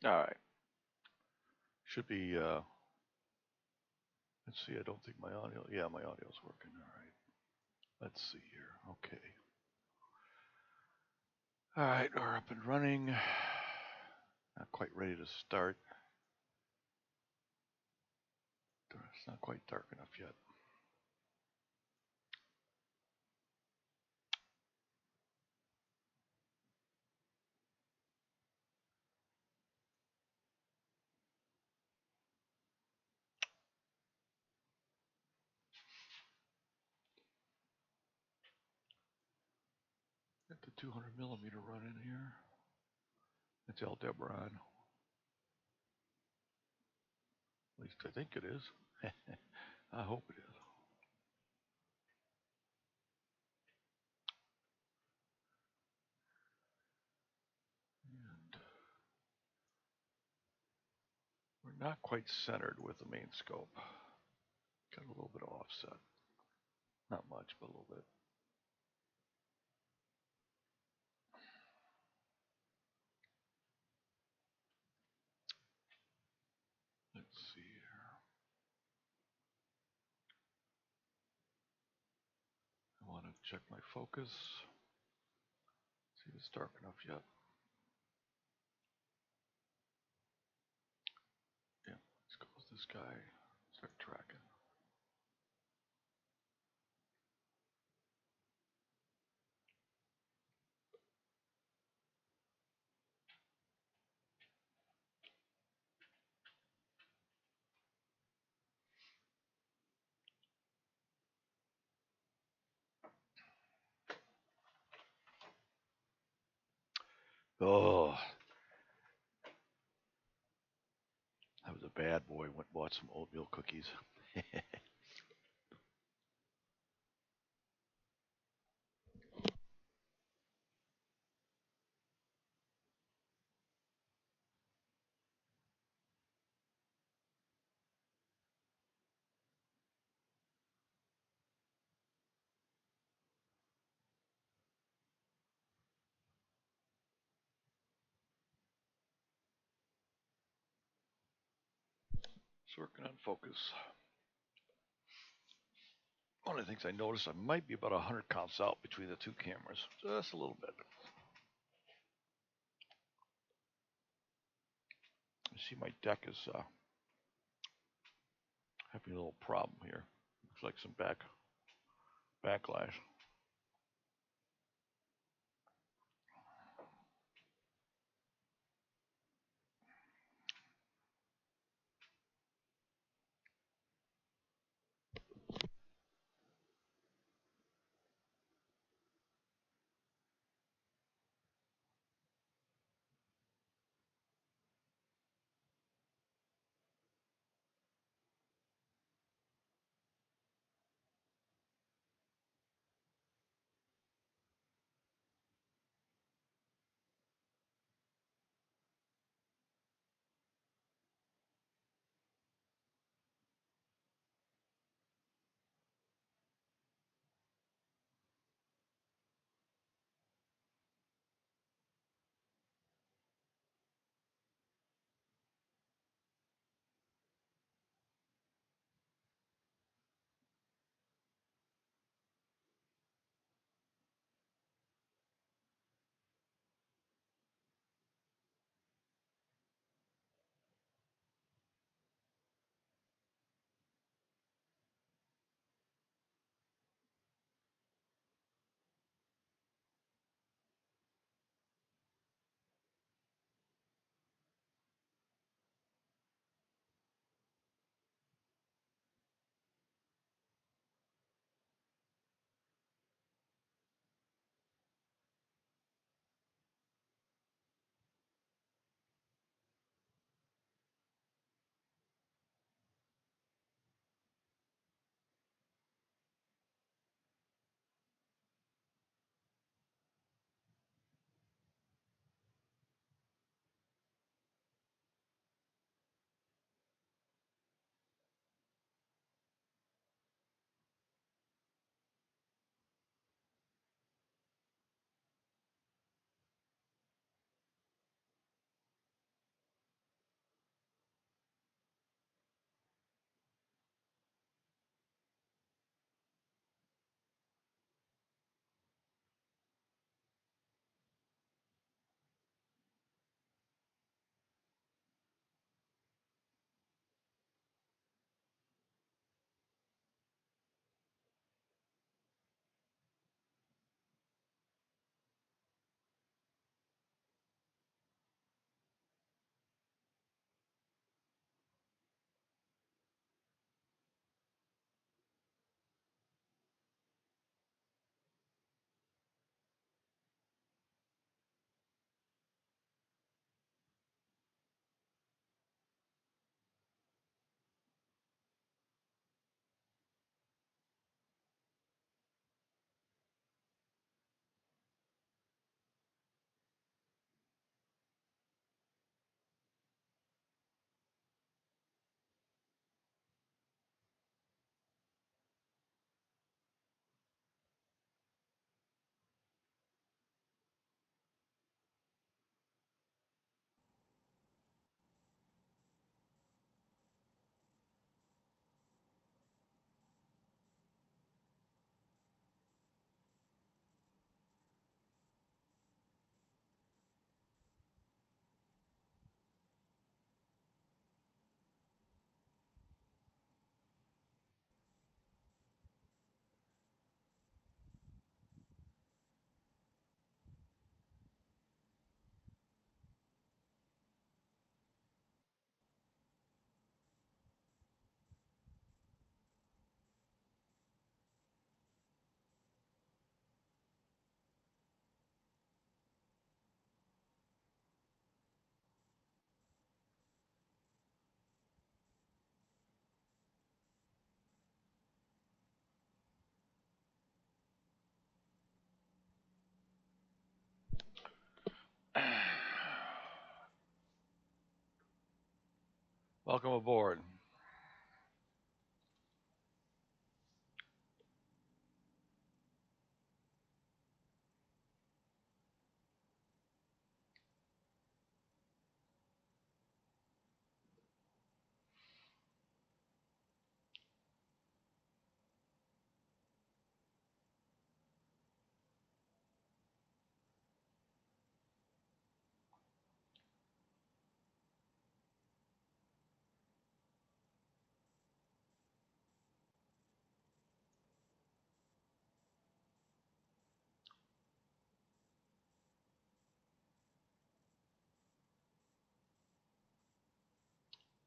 All right. Should be, let's see, I don't think my audio, yeah, my audio's working. All right. Let's see here. Okay. All right, we're up and running. Not quite ready to start. It's not quite dark enough yet. Got the 200 millimeter run in here. It's Aldebaran. At least I think it is. I hope it is. And we're not quite centered with the main scope. Got a little bit of offset. Not much, but a little bit. Let's see here. I want to check my focus. See if it's dark enough yet. Yeah, let's close this guy. Start tracking. Oh, I was a bad boy. Went and bought some oatmeal cookies. Just working on focus. One of the things I noticed, I might be about 100 counts out between the two cameras. Just a little bit. I see my deck is having a little problem here. Looks like some backlash. Welcome aboard.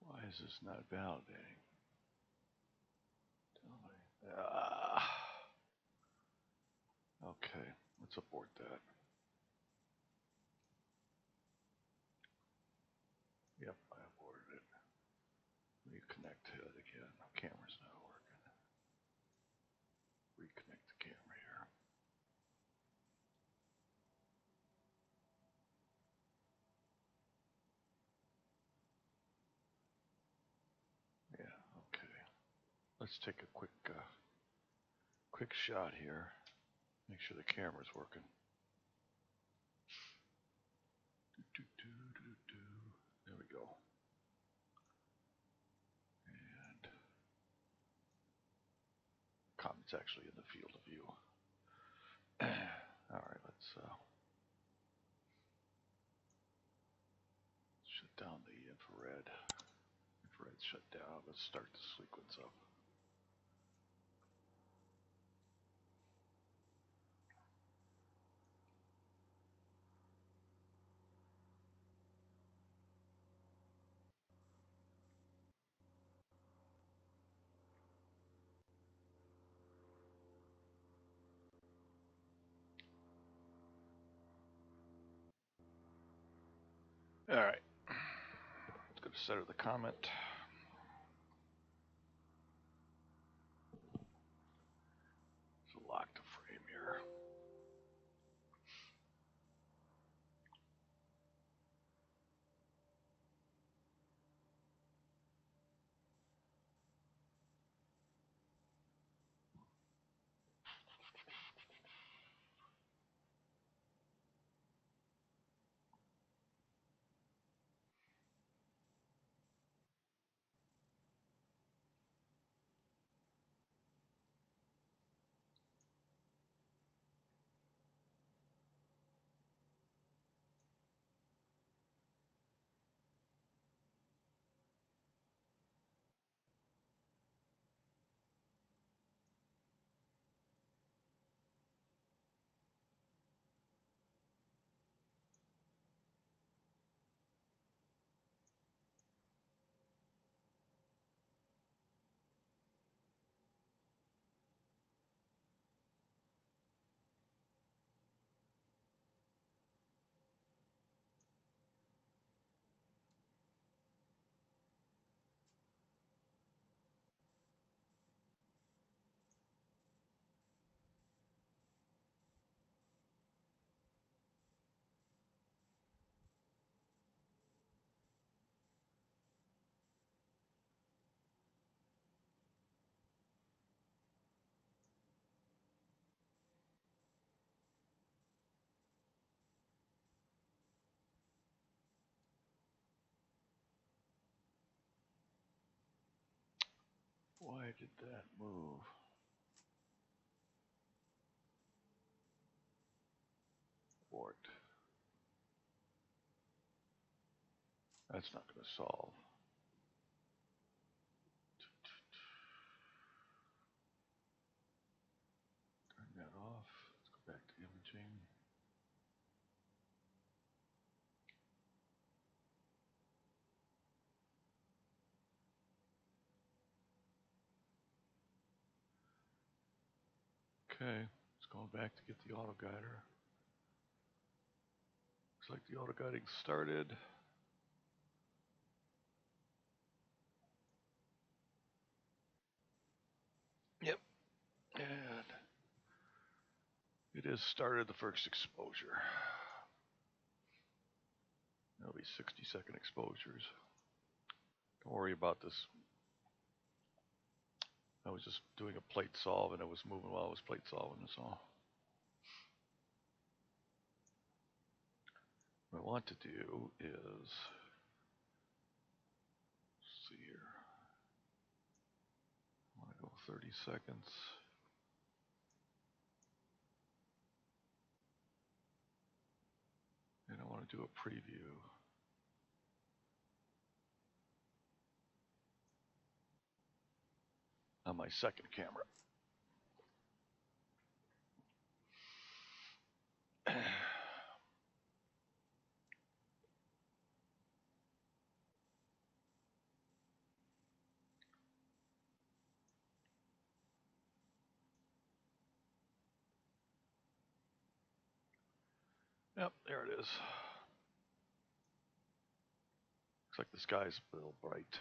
Why is this not validating? Tell me. Okay, let's abort that. Yep, I aborted it. Reconnect to it again. Camera's not working. Reconnect the camera here. Yeah, okay. Let's take a quick shot here. Make sure the camera's working. There we go. And comment's actually in the field of view. All right, let's shut down the infrared. Infrared's shut down. Let's start the sequence up. All right. Let's go to center the comment. It's a lock to frame here. Why did that move? Abort. That's not going to solve. Turn that off. Let's go back to imaging. Okay, it's going back to get the auto guider. Looks like the auto guiding started. Yep, and it has started the first exposure. There'll be 60-second exposures. Don't worry about this. I was just doing a plate solve and it was moving while I was plate solving, that's all. What I want to do is, let's see here. I want to go 30 seconds. And I want to do a preview. On my second camera. Yep, there it is. Looks like the sky's a little bright.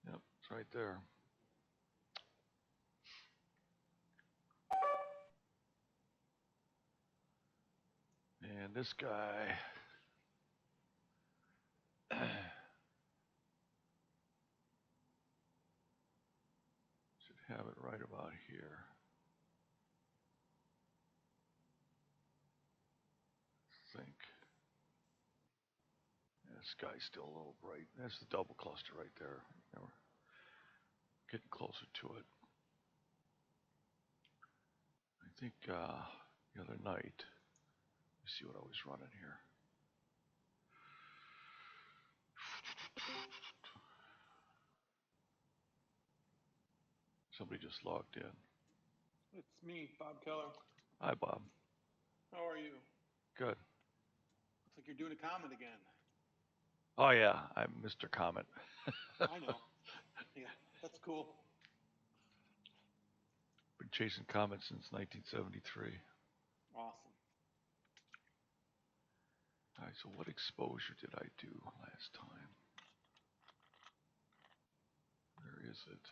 Yep, it's right there. And this guy should have it right about here. I think. Yeah, the sky's still a little bright. That's the double cluster right there. Now we're getting closer to it. I think the other night, let me see what I was running here. Somebody just logged in. It's me, Bob Keller. Hi, Bob. How are you? Good. Looks like you're doing a comment again. Oh, yeah, I'm Mr. Comet. I know. Yeah, that's cool. Been chasing comets since 1973. Awesome. All right, so what exposure did I do last time? Where is it?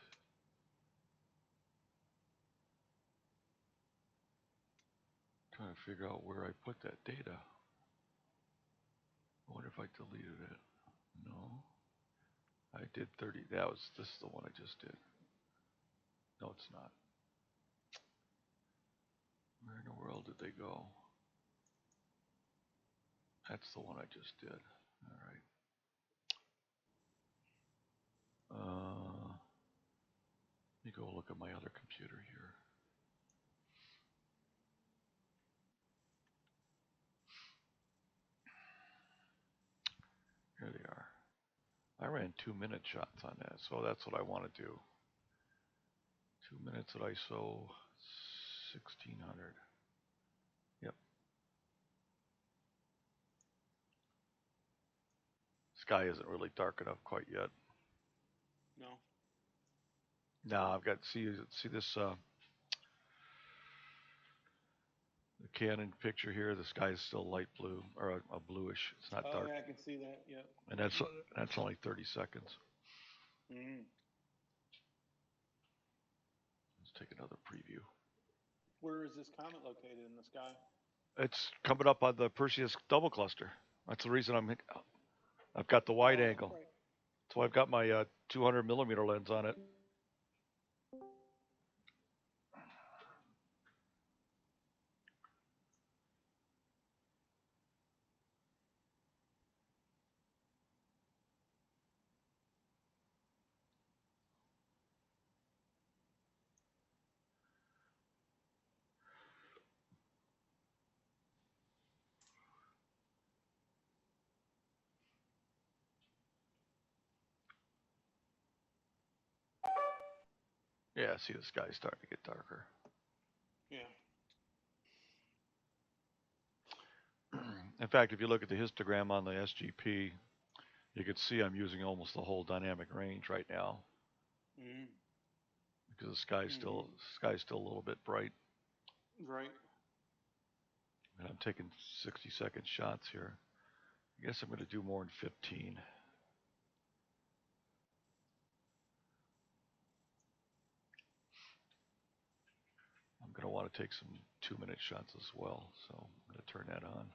Trying to figure out where I put that data. I wonder if I deleted it. No. I did 30. This is the one I just did. No, it's not. Where in the world did they go? That's the one I just did. All right. Let me go look at my other computer here. Here they are. I ran 2-minute shots on that, so that's what I want to do. 2 minutes at ISO 1600. Yep. Sky isn't really dark enough quite yet. No. No, I've got see this the Canon picture here. The sky is still light blue or a bluish. It's not dark. Oh, yeah, I can see that. Yeah. And that's only 30 seconds. Mm. Let's take another preview. Where is this comet located in the sky? It's coming up on the Perseus double cluster. That's the reason I've got the wide angle. Right. So I've got my 200 millimeter lens on it. Yeah, see the sky's starting to get darker. Yeah. In fact, if you look at the histogram on the SGP, you can see I'm using almost the whole dynamic range right now. Mm. Because the sky's still a little bit bright. Right. And I'm taking 60-second shots here. I guess I'm going to do more than 15. I'm going to want to take some 2-minute shots as well. So I'm going to turn that on.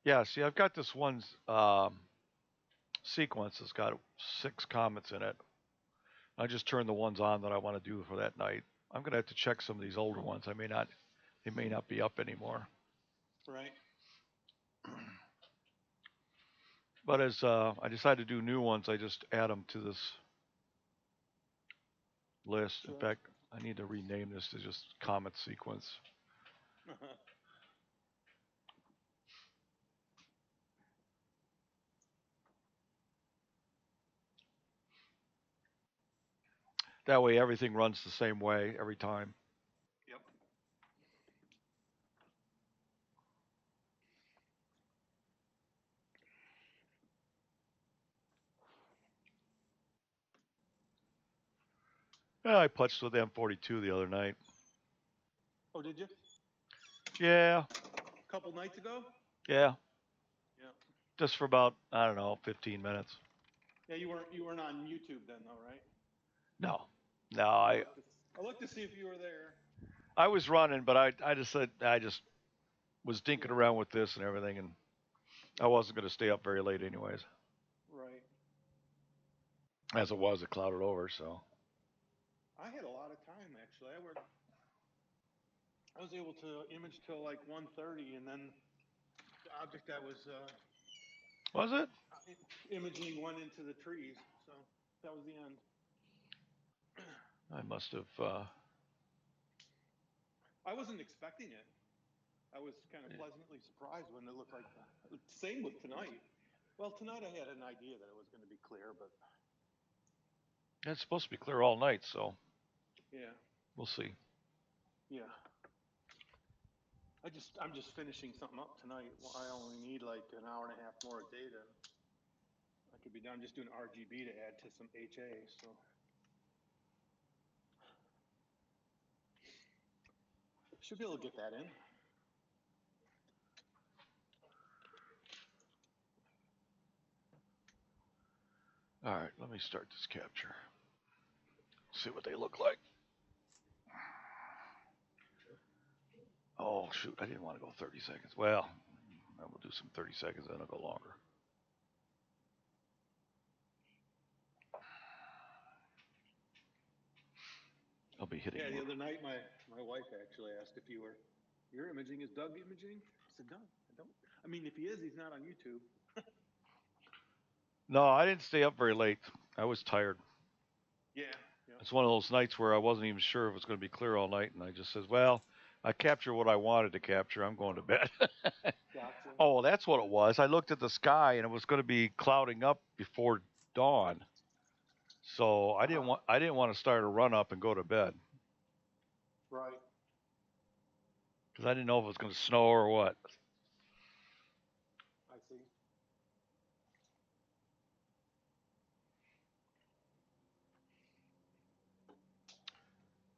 Yeah, see, I've got this one sequence that's got 6 comets in it. I just turned the ones on that I want to do for that night. I'm going to have to check some of these older ones. They may not be up anymore. Right. But as I decide to do new ones, I just add them to this list. Sure. In fact, I need to rename this to just comet sequence. That way everything runs the same way every time. Yep. Yeah, I putzed with M42 the other night. Oh, did you? Yeah. A couple nights ago? Yeah. Yeah. Just for about, I don't know, 15 minutes. Yeah, you weren't on YouTube then though, right? No. No, I looked to see if you were there. I was running, but I just said I just was dinking around with this and everything, and I wasn't going to stay up very late anyways. Right. As it was, it clouded over, so. I had a lot of time actually. I was able to image till like 1:30, and then the object I was Was it? imaging went into the trees, so that was the end. I must have. I wasn't expecting it. I was kind of pleasantly surprised when it looked like that. Same with tonight. Well, tonight I had an idea that it was going to be clear, but It's supposed to be clear all night, so. Yeah. We'll see. Yeah. I'm just finishing something up tonight. Well, I only need like an hour and a half more of data. I could be done just doing RGB to add to some HA, so. Should be able to get that in. All right, let me start this capture. See what they look like. Oh, shoot, I didn't want to go 30 seconds. Well, I will do some 30 seconds, then I'll go longer. I'll be hitting. Yeah, the other night my wife actually asked if you're imaging. Is Doug imaging? I said, no, I don't. I mean, if he is, he's not on YouTube. No, I didn't stay up very late. I was tired. Yeah. It's one of those nights where I wasn't even sure if it was going to be clear all night, and I just says, well, I captured what I wanted to capture. I'm going to bed. Gotcha. Oh, that's what it was. I looked at the sky, and it was going to be clouding up before dawn. So I didn't want to start a run up and go to bed. Right. Because I didn't know if it was going to snow or what. I see.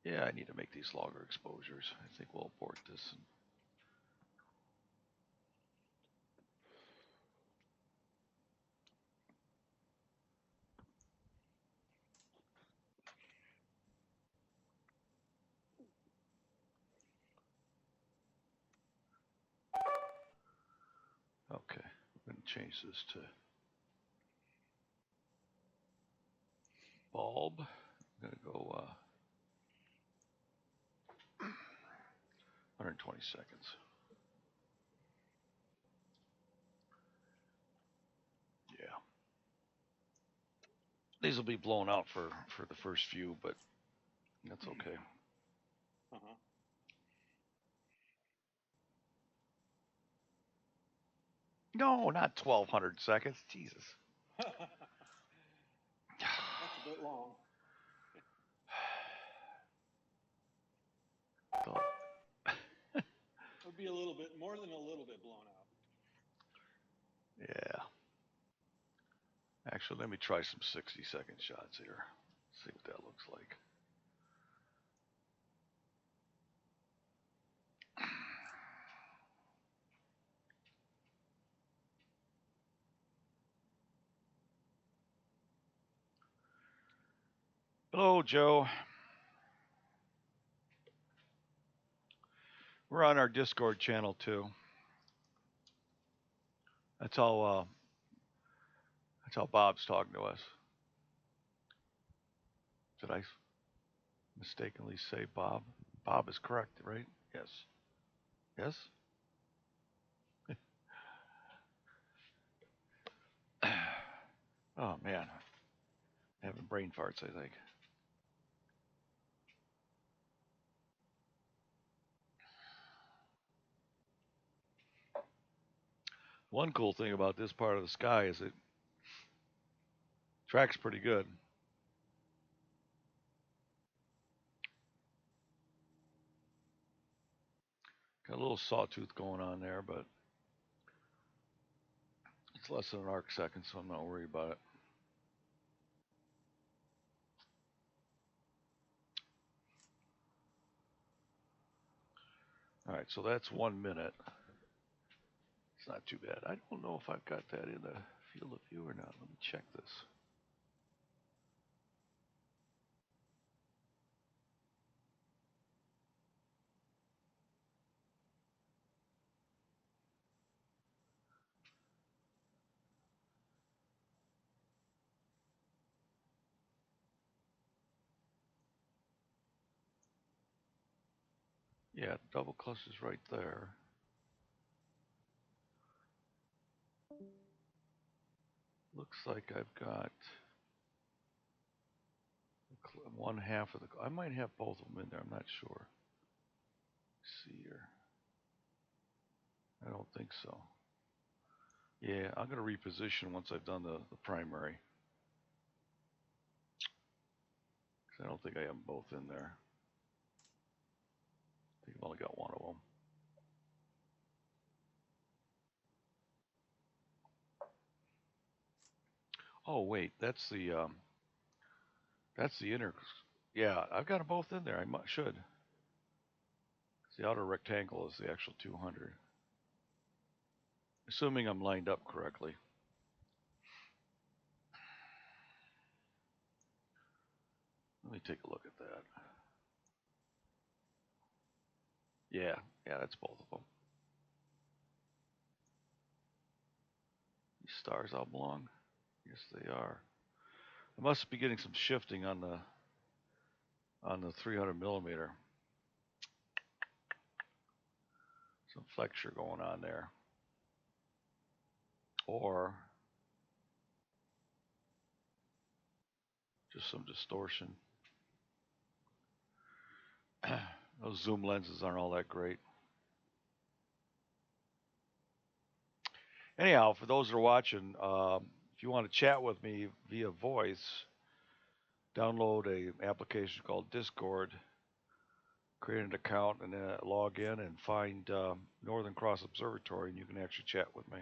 Yeah, I need to make these longer exposures. I think we'll abort this. Okay, we're going to change this to bulb. I'm going to go 120 seconds. Yeah. These will be blown out for the first few, but that's okay. Uh-huh. No, not 1,200 seconds. Jesus. That's a bit long. It would be a little bit more than a little bit blown out. Yeah. Actually, let me try some 60-second shots here. See what that looks like. Hello, Joe. We're on our Discord channel too. That's how Bob's talking to us. Did I mistakenly say Bob? Bob is correct, right? Yes. Yes. Oh man, having brain farts. I think. One cool thing about this part of the sky is it tracks pretty good. Got a little sawtooth going on there, but it's less than an arc second, so I'm not worried about it. All right, so that's 1 minute. It's not too bad. I don't know if I've got that in the field of view or not. Let me check this. Yeah, double cluster's right there. Looks like I've got one half of the. I might have both of them in there. I'm not sure. Let's see here. I don't think so. Yeah, I'm going to reposition once I've done the primary. Because I don't think I have them both in there. I think I've only got one of them. Oh wait, that's the inner. Yeah, I've got them both in there. I should. The outer rectangle is the actual 200. Assuming I'm lined up correctly. Let me take a look at that. Yeah, that's both of them. These stars all belong? Yes, they are. I must be getting some shifting on the 300 millimeter. Some flexure going on there. Or just some distortion. Those zoom lenses aren't all that great. Anyhow, for those that are watching, if you want to chat with me via voice, download a application called Discord, create an account, and then log in and find Northern Cross Observatory, and you can actually chat with me.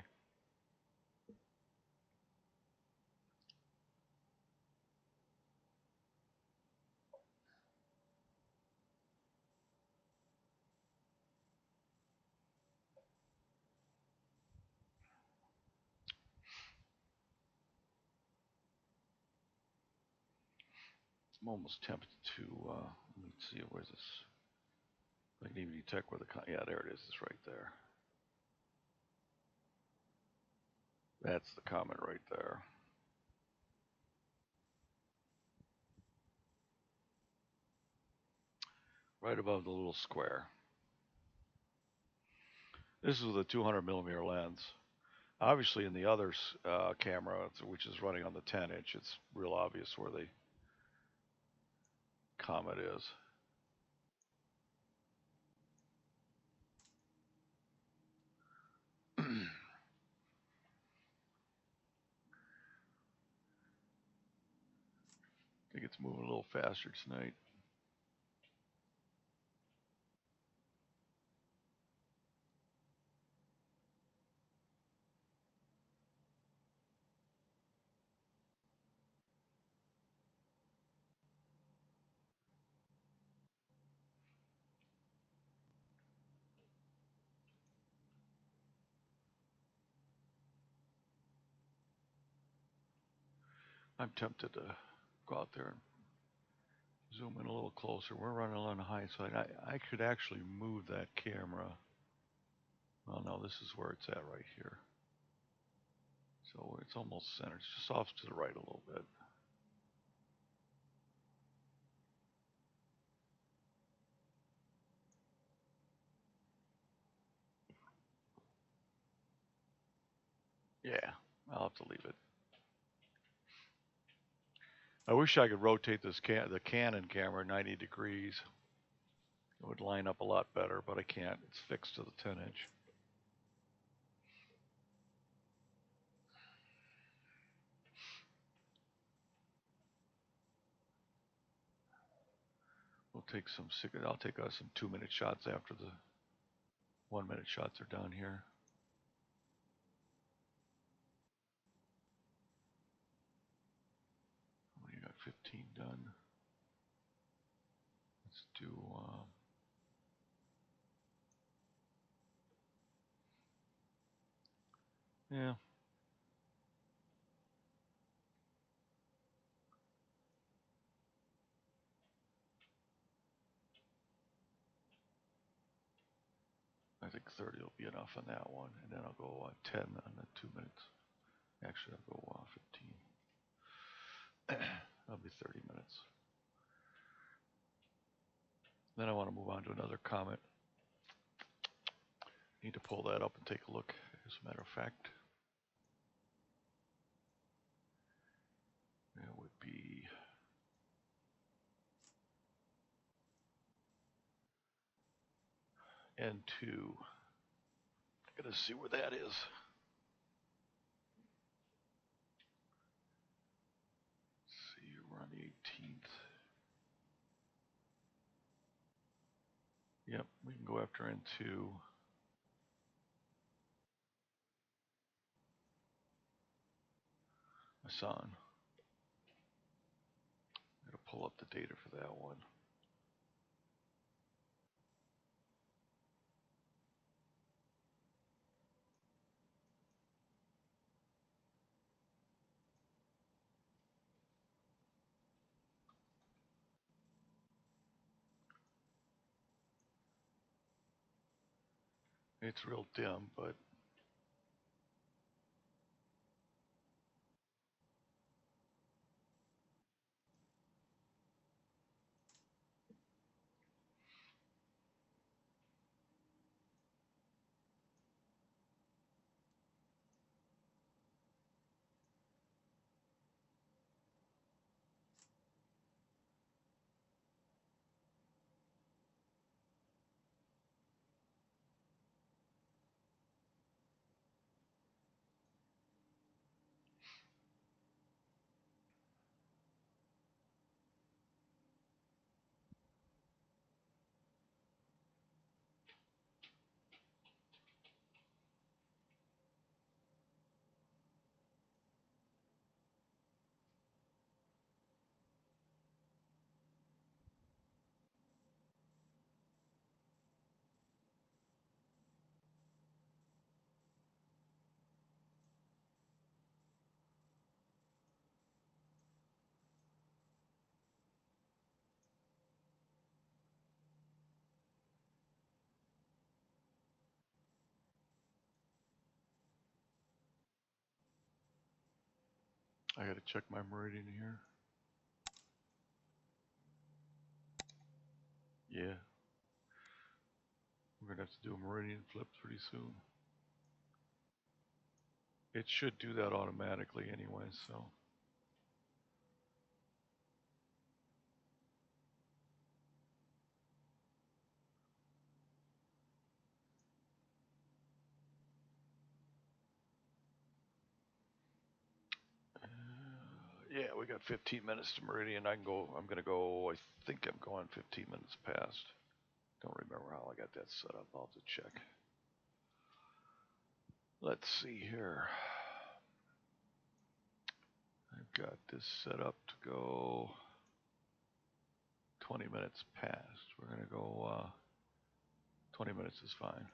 I'm almost tempted to, let me see, where's this? I can even detect where yeah, there it is. It's right there. That's the comet right there. Right above the little square. This is with a 200 millimeter lens. Obviously, in the other camera, which is running on the 10-inch, it's real obvious where the comet is. I think it's moving a little faster tonight. I'm tempted to go out there and Zoom in a little closer. We're running on the high side. I could actually move that camera. Well, no, this is where it's at right here. So it's almost centered. It's just off to the right a little bit. Yeah, I'll have to leave it. I wish I could rotate the Canon camera 90 degrees. It would line up a lot better, but I can't. It's fixed to the 10-inch. I'll take some 2-minute shots after the 1-minute shots are done here. We got 15 done. Let's do, yeah. I think 30 will be enough on that one, and then I'll go 10 on the 2 minutes. Actually, I'll go 15. That'll be 30 minutes. Then I want to move on to another comment. Need to pull that up and take a look, as a matter of fact. That would be N2. I gotta see where that is. Let's see, we're on the 18th. Yep, we can go after N2. Hassan. Gotta pull up the data for that one. It's real dim, but I gotta check my meridian here. Yeah. We're gonna have to do a meridian flip pretty soon. It should do that automatically anyway, so. Yeah, we got 15 minutes to meridian. I'm gonna go, I think I'm going 15 minutes past. Don't remember how I got that set up. I'll have to check. Let's see here. I've got this set up to go 20 minutes past. We're gonna go 20 minutes is fine.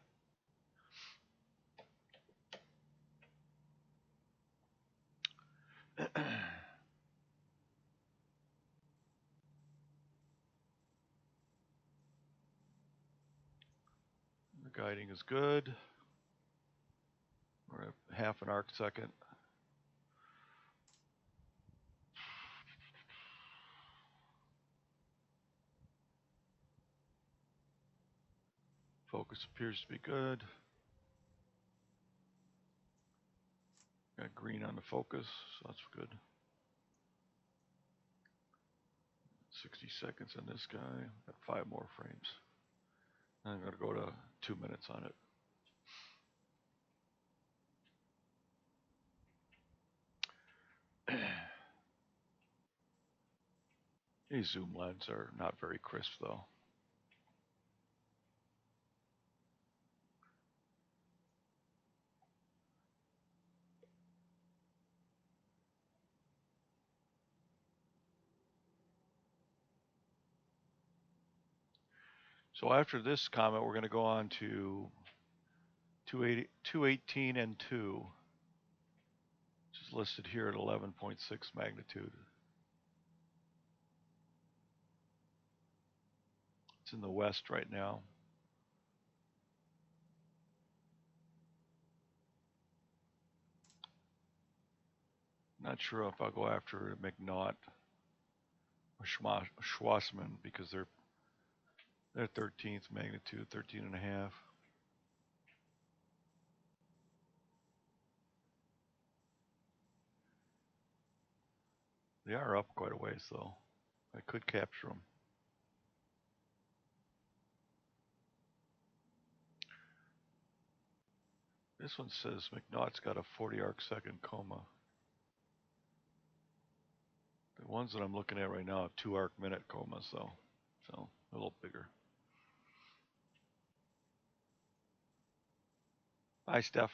guiding is good. We're at half an arc second. Focus appears to be good. Got green on the focus, so that's good. 60 seconds on this guy. Got 5 more frames. I'm going to go to 2 minutes on it. These zoom lenses are not very crisp though. So after this comment, we're going to go on to 218 and 2, which is listed here at 11.6 magnitude. It's in the west right now. Not sure if I'll go after McNaught or Schwassman because they're 13th magnitude, 13 and a half. They are up quite a ways though. I could capture them. This one says McNaught's got a 40 arc second coma. The ones that I'm looking at right now have 2 arc minute comas though, so a little bigger. Bye, Steph.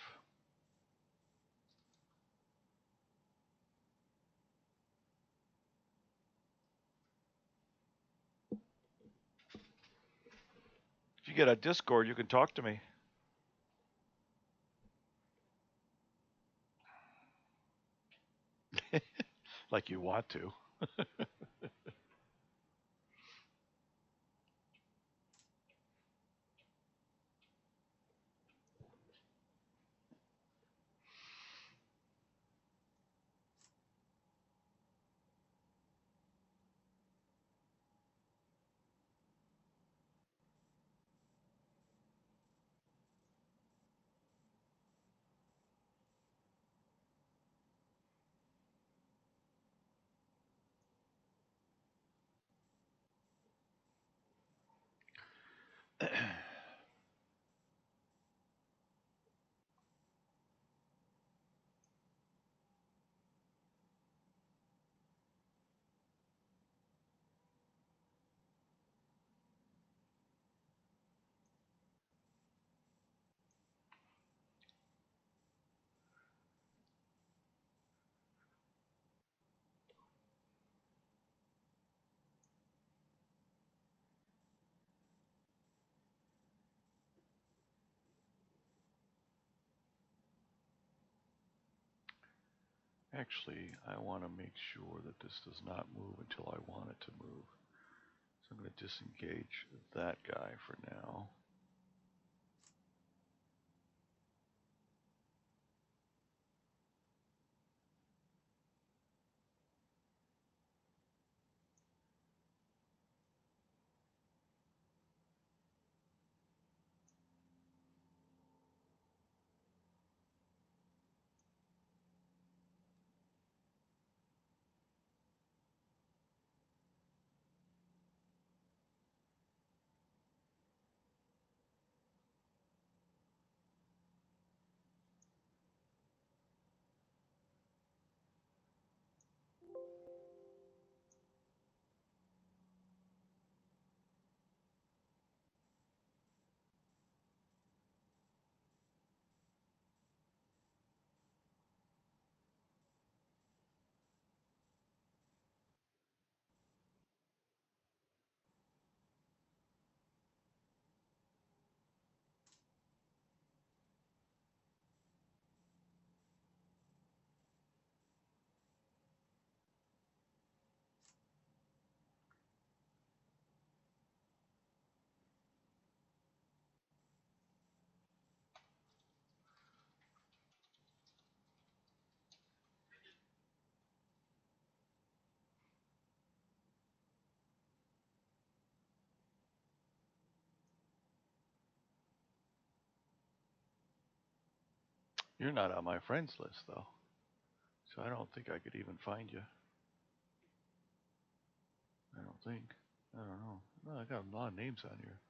If you get a Discord, you can talk to me. Like you want to. Actually, I want to make sure that this does not move until I want it to move. So I'm going to disengage that guy for now. You're not on my friends list though, so I don't think I could even find you. I don't think. I don't know. No, I got a lot of names on here.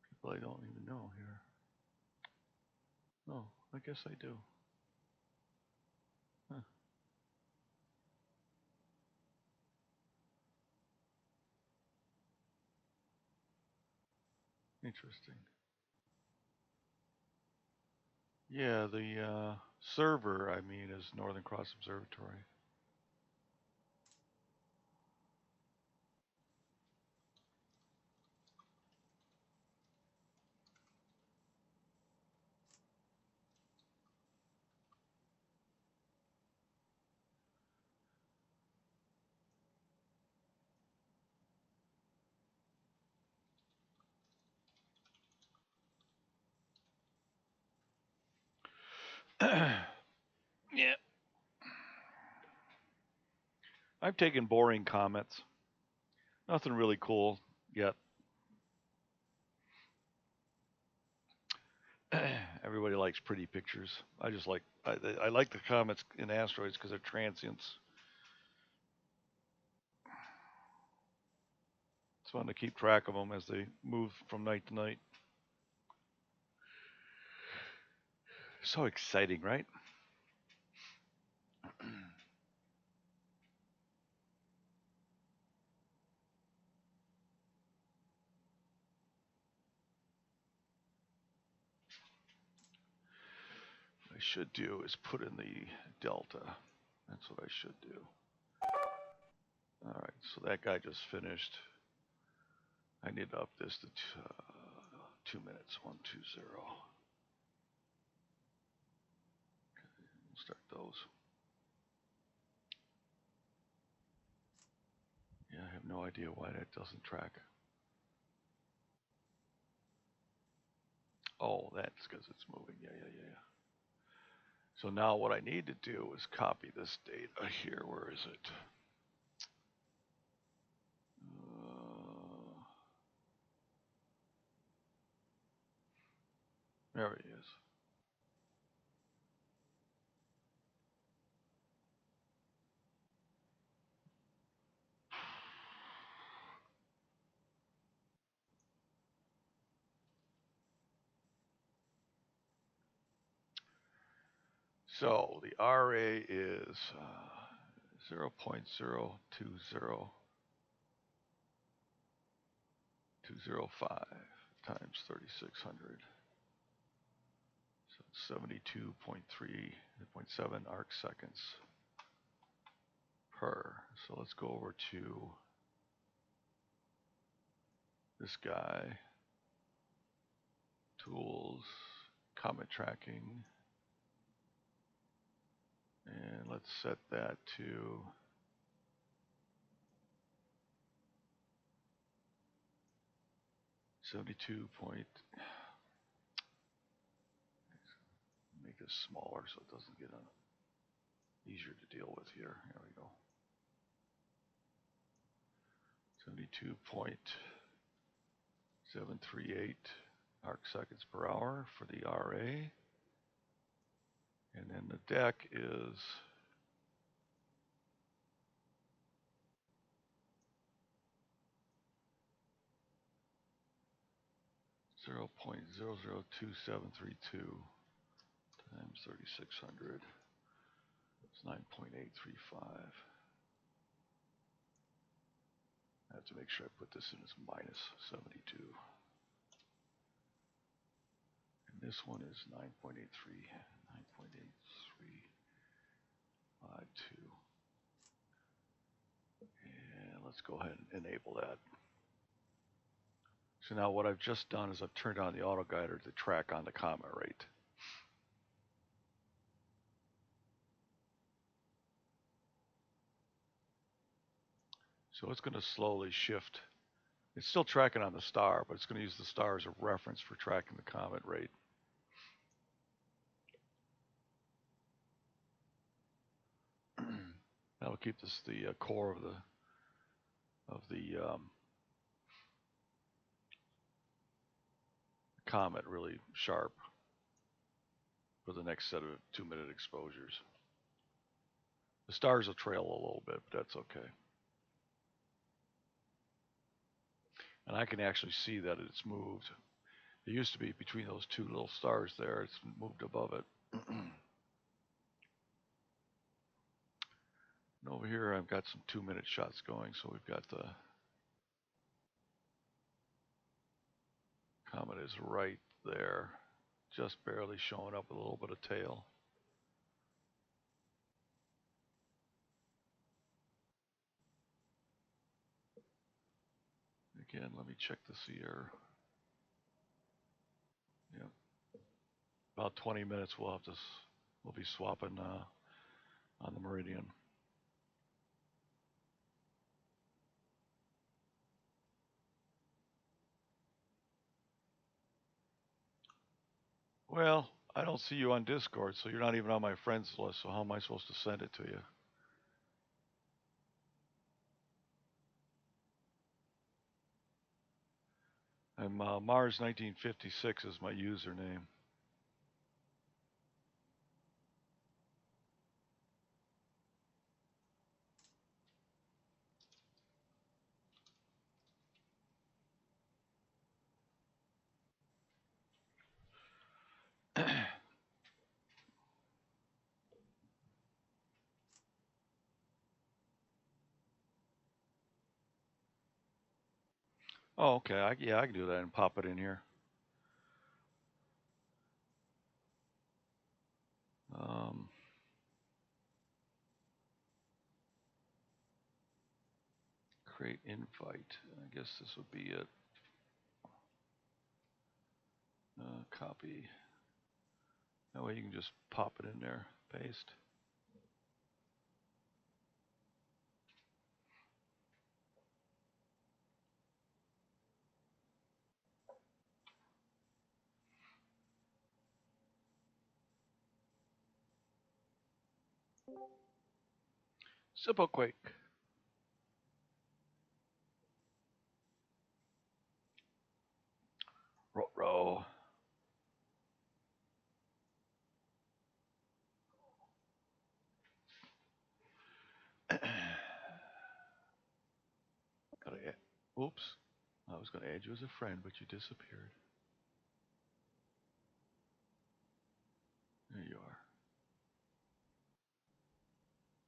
People I don't even know here. Oh, I guess I do. Huh. Interesting. Yeah, the server, I mean, is Northern Cross Observatory. Yeah, I've taken boring comets. Nothing really cool yet. Everybody likes pretty pictures. I just like I like the comets and asteroids because they're transients. It's fun to keep track of them as they move from night to night. So exciting, right? What I should do is put in the delta. That's what I should do. All right, so that guy just finished. I need to up this to 2 minutes. 120. We'll start those. Yeah, I have no idea why that doesn't track. Oh, that's because it's moving. Yeah. So now what I need to do is copy this data here. Where is it? There he is. So the RA is 0.020205 times 3600. So 72.3.7 arc seconds per. So let's go over to this guy, tools, comet tracking, and let's set that to 72 point. Make this smaller so it doesn't get easier to deal with here. Here we go. 72.738 arc seconds per hour for the RA. And then the deck is 0.002732 times 3600. It's 9.835. I have to make sure I put this in as minus 72. And this one is 9.83, 9.8352. And let's go ahead and enable that. So now what I've just done is I've turned on the auto guider to track on the comet rate. So it's going to slowly shift. It's still tracking on the star, but it's going to use the star as a reference for tracking the comet rate. That'll keep this the core of the comet really sharp. for the next set of 2-minute exposures. The stars will trail a little bit, but that's okay. And I can actually see that it's moved. It used to be between those two little stars there. It's moved above it. And over here, I've got some 2-minute shots going. So we've got the comet is right there, just barely showing up with a little bit of tail. Again, let me check the CR. Yep. About 20 minutes, we'll be swapping on the meridian. Well, I don't see you on Discord, so you're not even on my friends list. So how am I supposed to send it to you? I'm Mars 1956 is my username. Oh, okay. Yeah, I can do that and pop it in here. Create invite. I guess this would be it. Copy. That way you can just pop it in there. Paste. Simple quick. Row. Oops. I was going to add you as a friend, but you disappeared. There you are.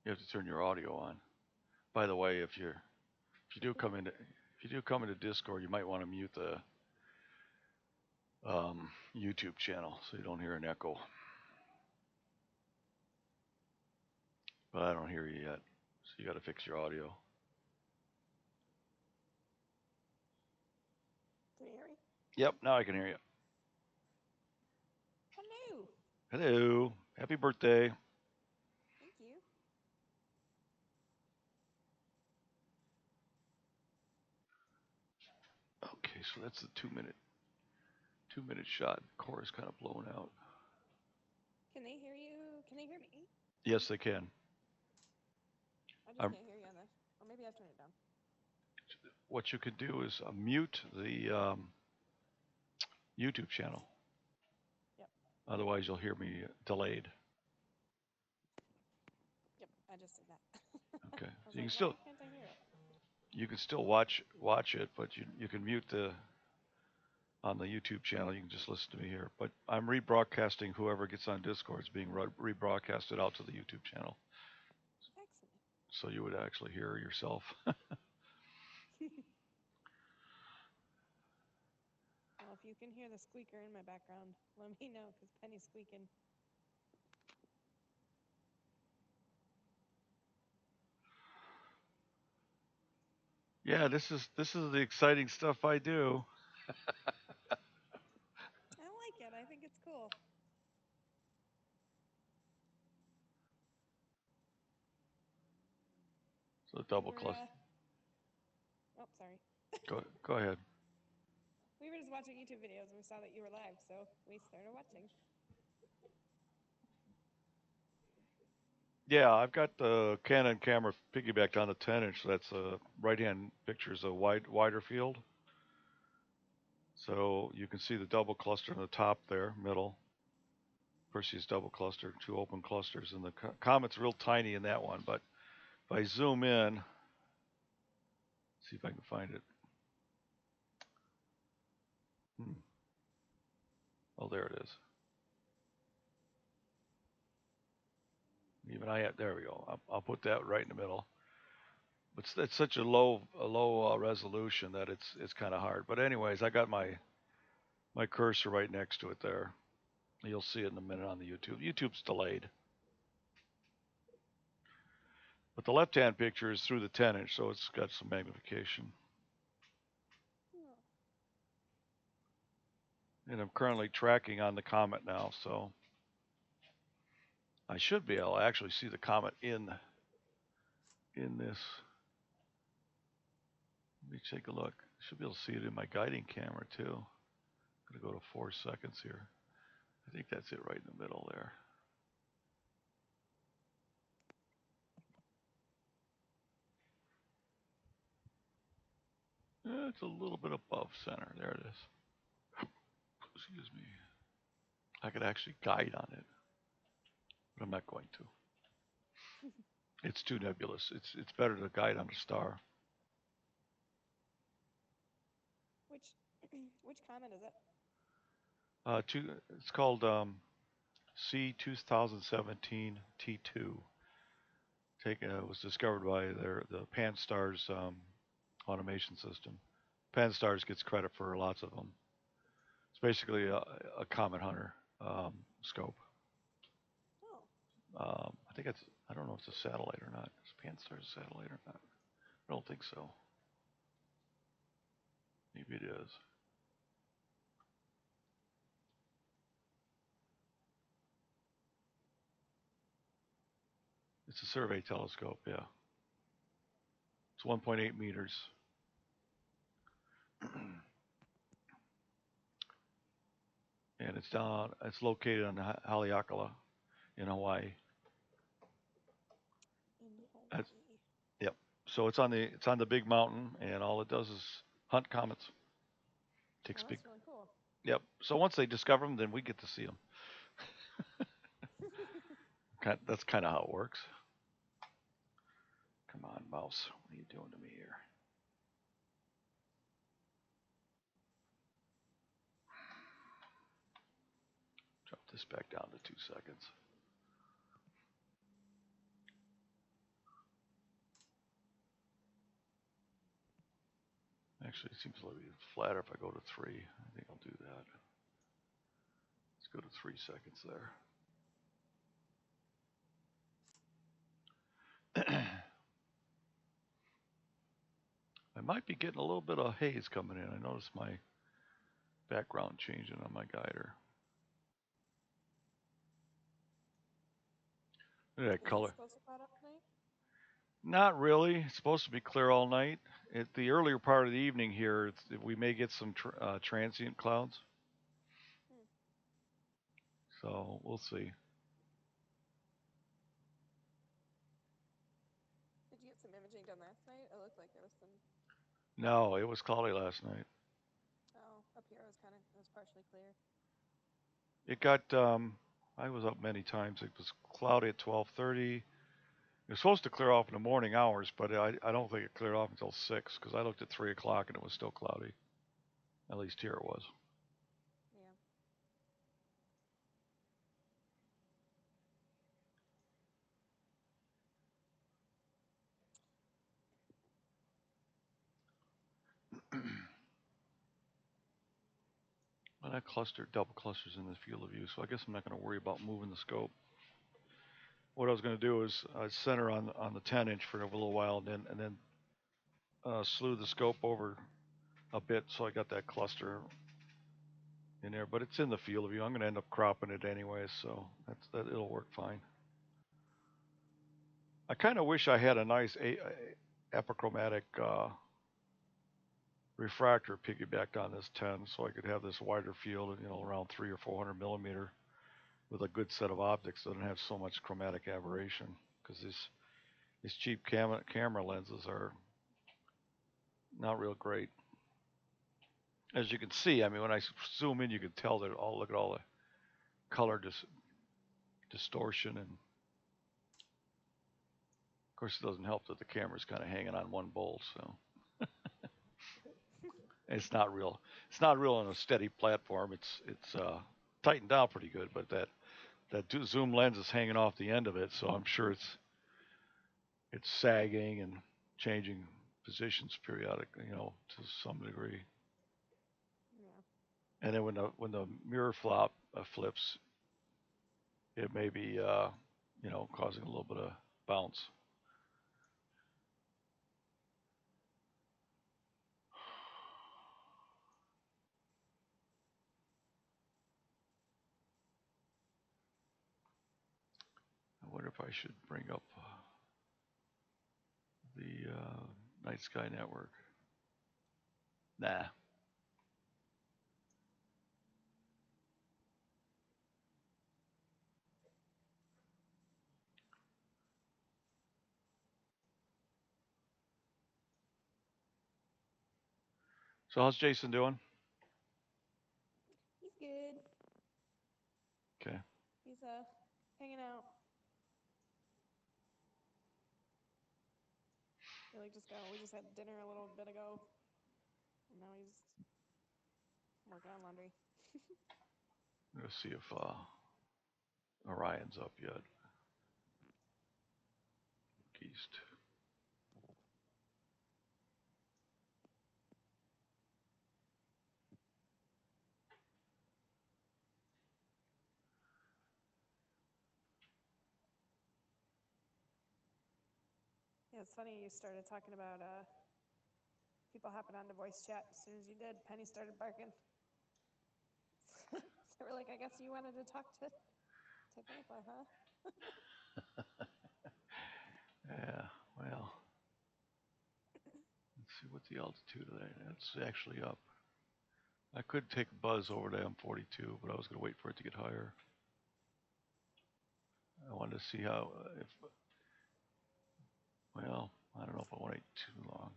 You have to turn your audio on. By the way, if you do come into Discord, you might want to mute the YouTube channel so you don't hear an echo. But I don't hear you yet, so you got to fix your audio. Can you hear me? Yep, now I can hear you. Hello. Hello. Happy birthday. Thank you. Okay, so that's the 2-minute shot. The core is kind of blown out. Can they hear you? Can they hear me? Yes, they can. I just can't hear you on this. Or maybe I've turned it down. What you could do is mute the YouTube channel. Yep. Otherwise, you'll hear me delayed. Yep, I just did that. Okay. So you can why can't I hear it? You can still watch it, but you can mute on the YouTube channel. You can just listen to me here. But I'm rebroadcasting. Whoever gets on Discord is being rebroadcasted out to the YouTube channel. Excellent. So you would actually hear yourself. Well, if you can hear the squeaker in my background, let me know because Penny's squeaking. Yeah, this is the exciting stuff I do. I like it. I think it's cool. So double cluster. Oh, sorry. Go ahead. We were just watching YouTube videos and we saw that you were live, so we started watching. Yeah, I've got the Canon camera piggybacked on the 10-inch. So that's a right-hand picture is a wider field. So you can see the double cluster in the top there, middle. Perseus double cluster, 2 open clusters, and the comet's real tiny in that one. But if I zoom in, see if I can find it. Oh, there it is. Even there we go. I'll put that right in the middle. But it's such a low resolution that it's kind of hard. But anyways, I got my cursor right next to it there. You'll see it in a minute on the YouTube. YouTube's delayed. But the left-hand picture is through the 10-inch, so it's got some magnification. And I'm currently tracking on the comet now, so I should be able to actually see the comet in this. Let me take a look. I should be able to see it in my guiding camera too. I'm going to go to 4 seconds here. I think that's it right in the middle there. It's a little bit above center. There it is. Excuse me. I could actually guide on it, but I'm not going to. It's too nebulous. It's better to guide on a star. Which comet is it? It's called C 2017 T2. It was discovered by the Pan-STARRS automation system. Pan-STARRS gets credit for lots of them. It's basically a comet hunter scope. Oh. I don't know if it's a satellite or not. Is Pan-STARRS a satellite or not? I don't think so. Maybe it is. It's a survey telescope, yeah. It's 1.8 meters. And it's located on Haleakala in Hawaii. Yep. So it's on the big mountain, and all it does is hunt comets. That's really cool. Yep. So once they discover them, then we get to see them. That's kind of how it works. Come on, mouse. What are you doing to me here? Drop this back down to 2 seconds. Actually, it seems a little bit flatter if I go to 3. I think I'll do that. Let's go to 3 seconds there. I might be getting a little bit of haze coming in. I noticed my background changing on my guider. Look at that color. Is it supposed to cloud up tonight? Not really. It's supposed to be clear all night. At the earlier part of the evening here, we may get some transient clouds. So we'll see. Did you get some imaging done last night? It looked like there was some. No, it was cloudy last night. Oh, up here it was partially clear. It got. I was up many times. It was cloudy at 12:30. It was supposed to clear off in the morning hours, but I don't think it cleared off until 6 because I looked at 3 o'clock and it was still cloudy. At least here it was. Yeah. Well, that double clusters in the field of view, so I guess I'm not going to worry about moving the scope. What I was going to do is center on the 10-inch for a little while, and then slew the scope over a bit, so I got that cluster in there. But it's in the field of view. I'm going to end up cropping it anyway, so it'll work fine. I kind of wish I had a nice epichromatic refractor piggybacked on this 10, so I could have this wider field, around 300 or 400 millimeter, with a good set of optics that don't have so much chromatic aberration. Because these cheap camera lenses are not real great. As you can see, I mean, when I zoom in, you can tell that look at all the color distortion, and of course it doesn't help that the camera's kind of hanging on one bolt, so it's not real. It's not real on a steady platform. It's tightened down pretty good, but that zoom lens is hanging off the end of it, so I'm sure it's sagging and changing positions periodically, to some degree. Yeah. And then when the mirror flips, it may be causing a little bit of bounce. I wonder if I should bring up the Night Sky Network. Nah. So how's Jason doing? He's good. Okay. He's hanging out. We just had dinner a little bit ago, and now he's working on laundry. Let's see if Orion's up yet. East. Yeah, it's funny you started talking about people hopping onto voice chat. As soon as you did, Penny started barking. So we're like, I guess you wanted to talk to Grandpa, huh? Yeah, well, let's see what's the altitude of that. That's actually up. I could take a buzz over to M42, but I was going to wait for it to get higher. I wanted to see how, well, I don't know if I want to wait too long.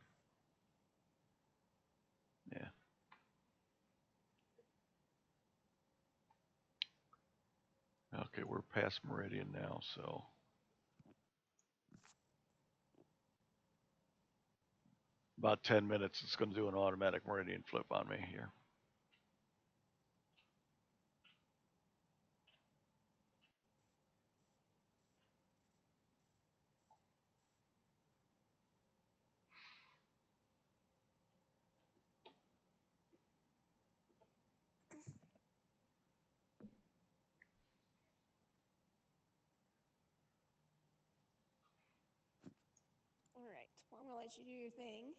Yeah. Okay, we're past meridian now, so. About 10 minutes, it's going to do an automatic meridian flip on me here. All right. Well, I'm gonna let you do your thing.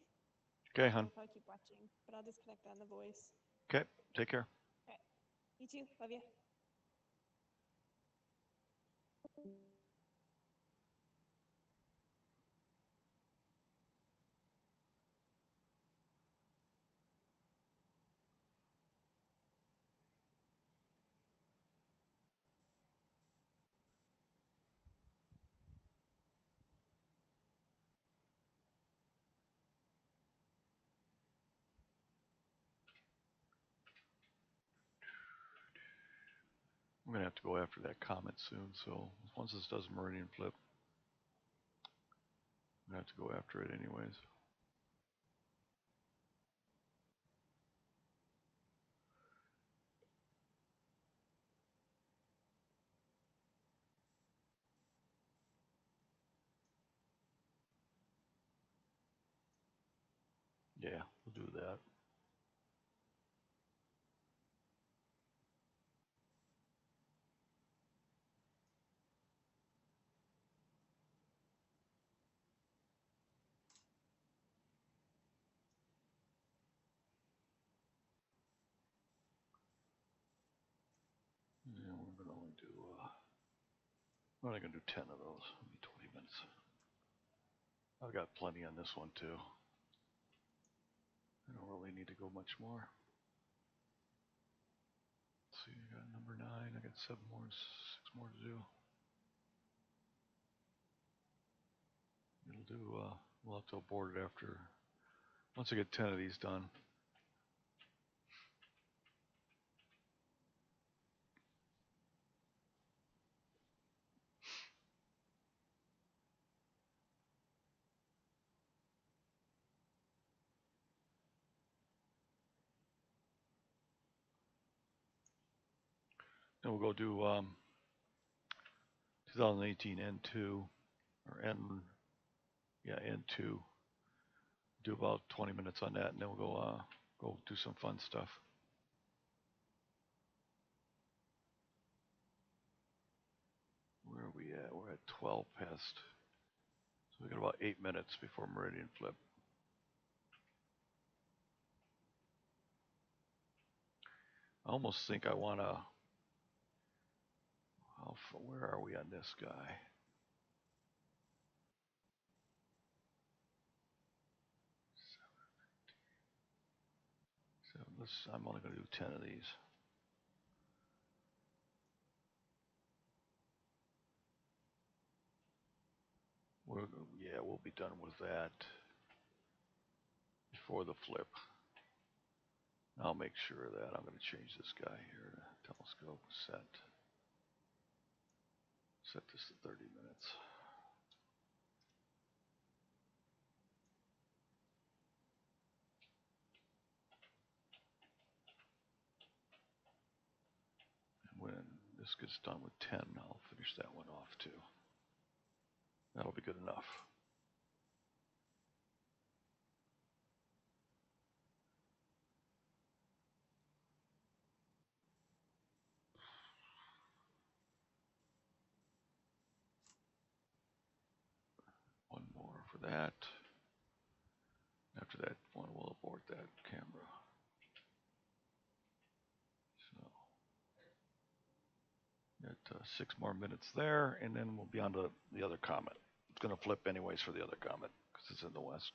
Okay, hon. I'll probably keep watching, but I'll disconnect on the voice. Okay, take care. All right. You too. Love you. I'm going to have to go after that comet soon, so once this does a meridian flip, I'm going to have to go after it anyways. Yeah, we'll do that. Yeah, we're going to only do, we're only going to do 10 of those. Maybe 20 minutes. I've got plenty on this one too. I don't really need to go much more. Let's see, I got number 9. I got 6 more to do. It'll do, we'll have to abort it after, once I get 10 of these done. And we'll go do 2018 N2 or N2. Do about 20 minutes on that, and then we'll go do some fun stuff. Where are we at? We're at 12 past. So we got about 8 minutes before meridian flip. I almost think I want to. Where are we on this guy? So I'm only going to do 10 of these. We'll be done with that before the flip. I'll make sure of that. I'm going to change this guy here to telescope set. Set this to 30 minutes. And when this gets done with 10, I'll finish that one off too. That'll be good enough. One more for that. After that one, we'll abort that camera. So, got 6 more minutes there, and then we'll be on to the other comet. It's going to flip anyways for the other comet because it's in the west.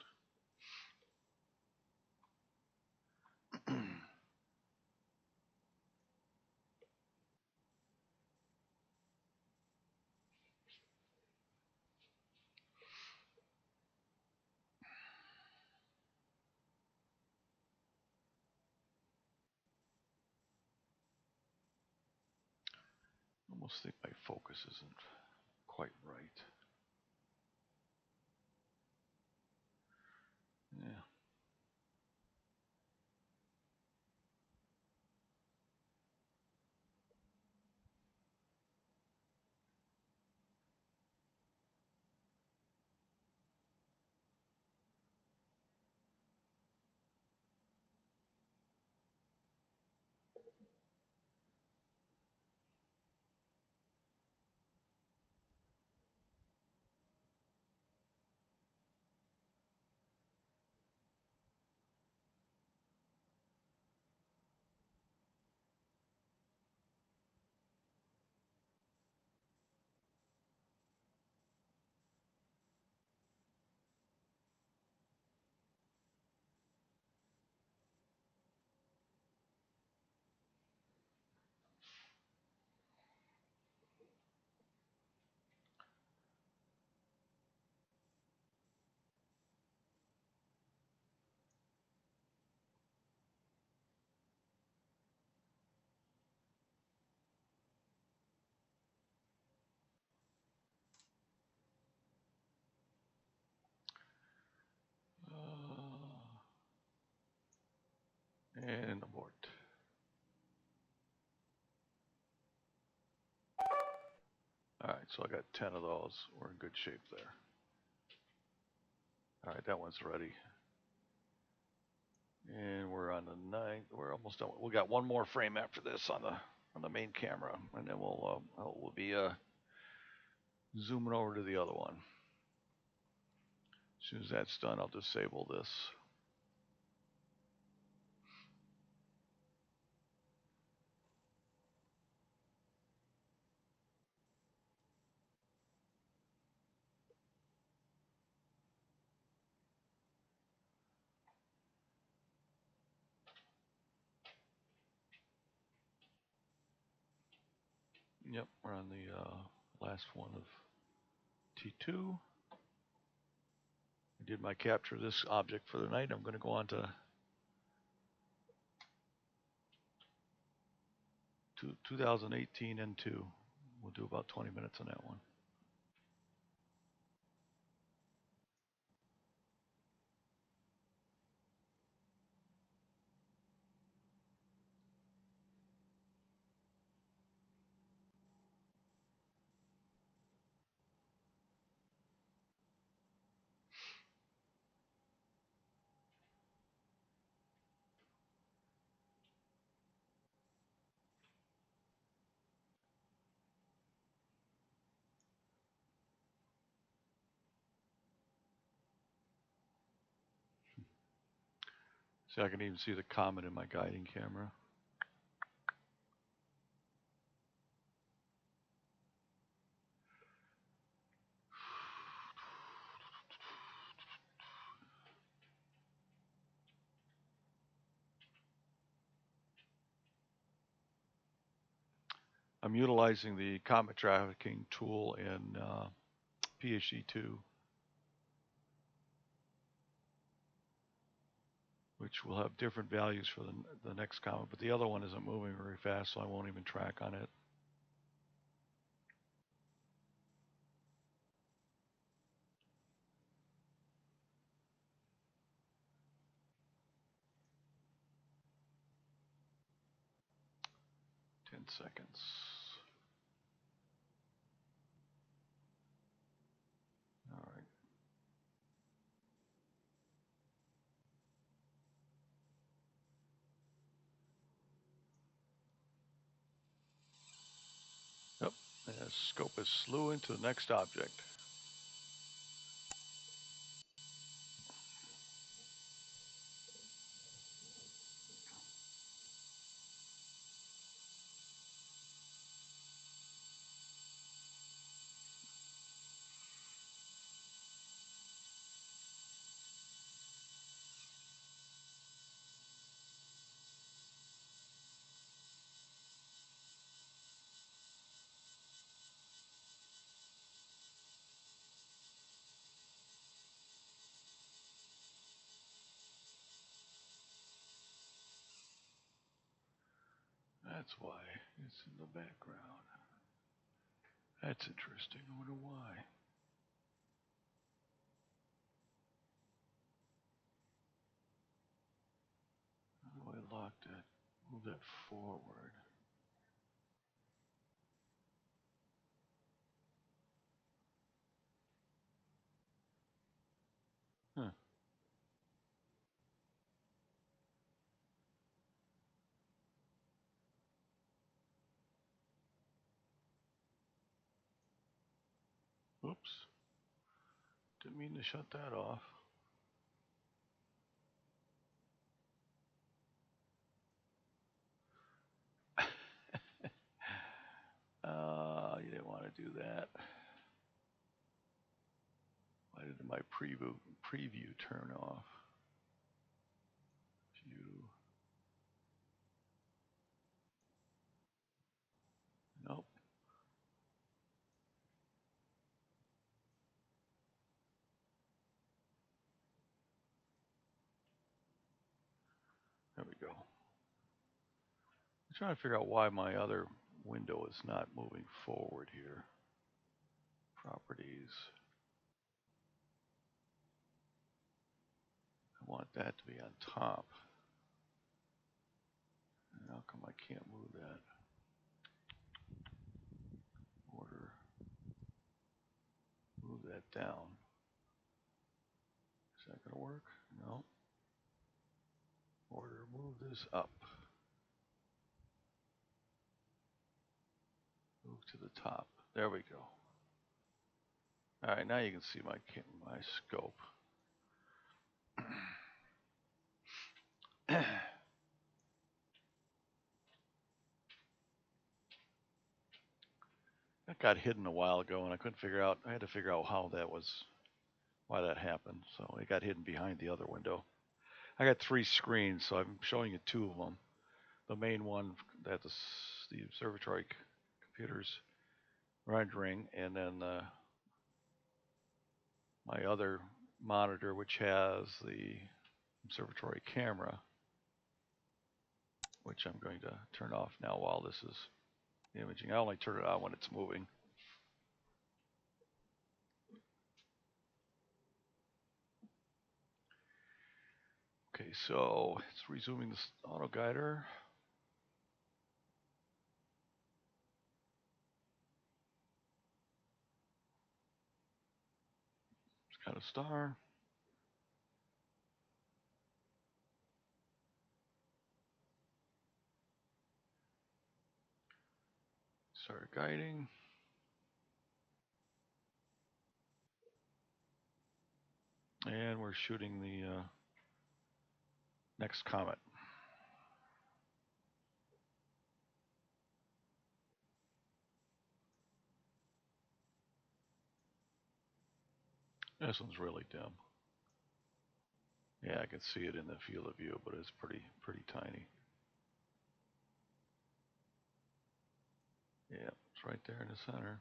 Almost think my focus isn't quite right. Yeah. And abort. All right, so I got 10 of those. We're in good shape there. All right, that one's ready. And we're on the 9th. We're almost done. We got one more frame after this on the main camera, and then we'll be zooming over to the other one. As soon as that's done, I'll disable this. Yep, we're on the last one of T2. I did my capture of this object for the night. I'm going to go on to 2018 N2. We'll do about 20 minutes on that one. See, I can even see the comet in my guiding camera. I'm utilizing the comet tracking tool in PhD2, which will have different values for the next comet, but the other one isn't moving very fast, so I won't even track on it. Seconds. All right. Yep. The scope is slew into the next object. That's why it's in the background. That's interesting. I wonder why. How do I lock that? Move that forward. Huh. Oops. Didn't mean to shut that off. You didn't want to do that. Why did my preview turn off? View. Nope. There we go. I'm trying to figure out why my other window is not moving forward here. Properties. I want that to be on top. And how come I can't move that? Order. Move that down. Is that going to work? No. Order. Move this up. Move to the top. There we go. All right, now you can see my scope. That got hidden a while ago, and I couldn't figure out. I had to figure out why that happened. So it got hidden behind the other window. I got 3 screens, so I'm showing you 2 of them. The main one that the observatory computers rendering, and then my other monitor, which has the observatory camera, which I'm going to turn off now while this is imaging. I only turn it on when it's moving. Okay, so it's resuming this auto guider. It's got a star. Start guiding. And we're shooting the Next comment. This one's really dim. Yeah, I can see it in the field of view, but it's pretty tiny. Yeah, it's right there in the center.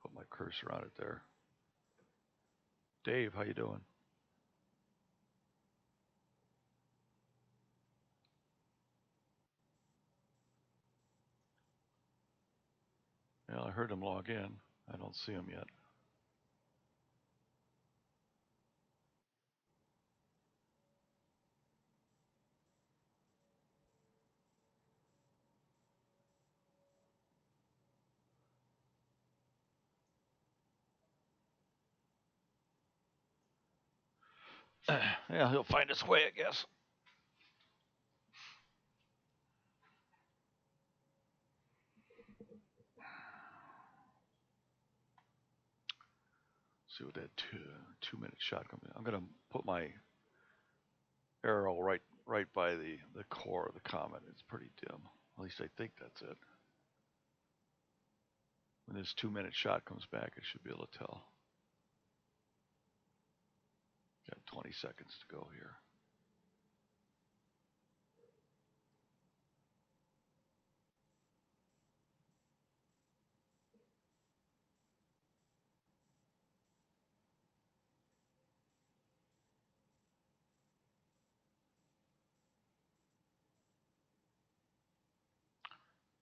Put my cursor on it there. Dave, how you doing? Well, I heard him log in. I don't see him yet. Yeah, he'll find his way, I guess. See what that 2 minute shot comes in. I'm gonna put my arrow right by the core of the comet. It's pretty dim. At least I think that's it. When this 2 minute shot comes back, I should be able to tell. Got 20 seconds to go here.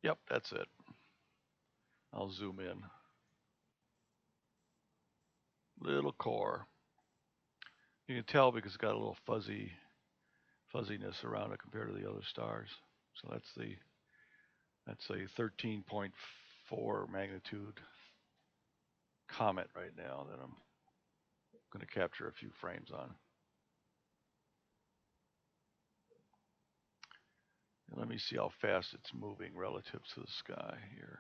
Yep, that's it. I'll zoom in. Little core. You can tell because it's got a little fuzziness around it compared to the other stars. So that's a 13.4 magnitude comet right now that I'm going to capture a few frames on. And let me see how fast it's moving relative to the sky here.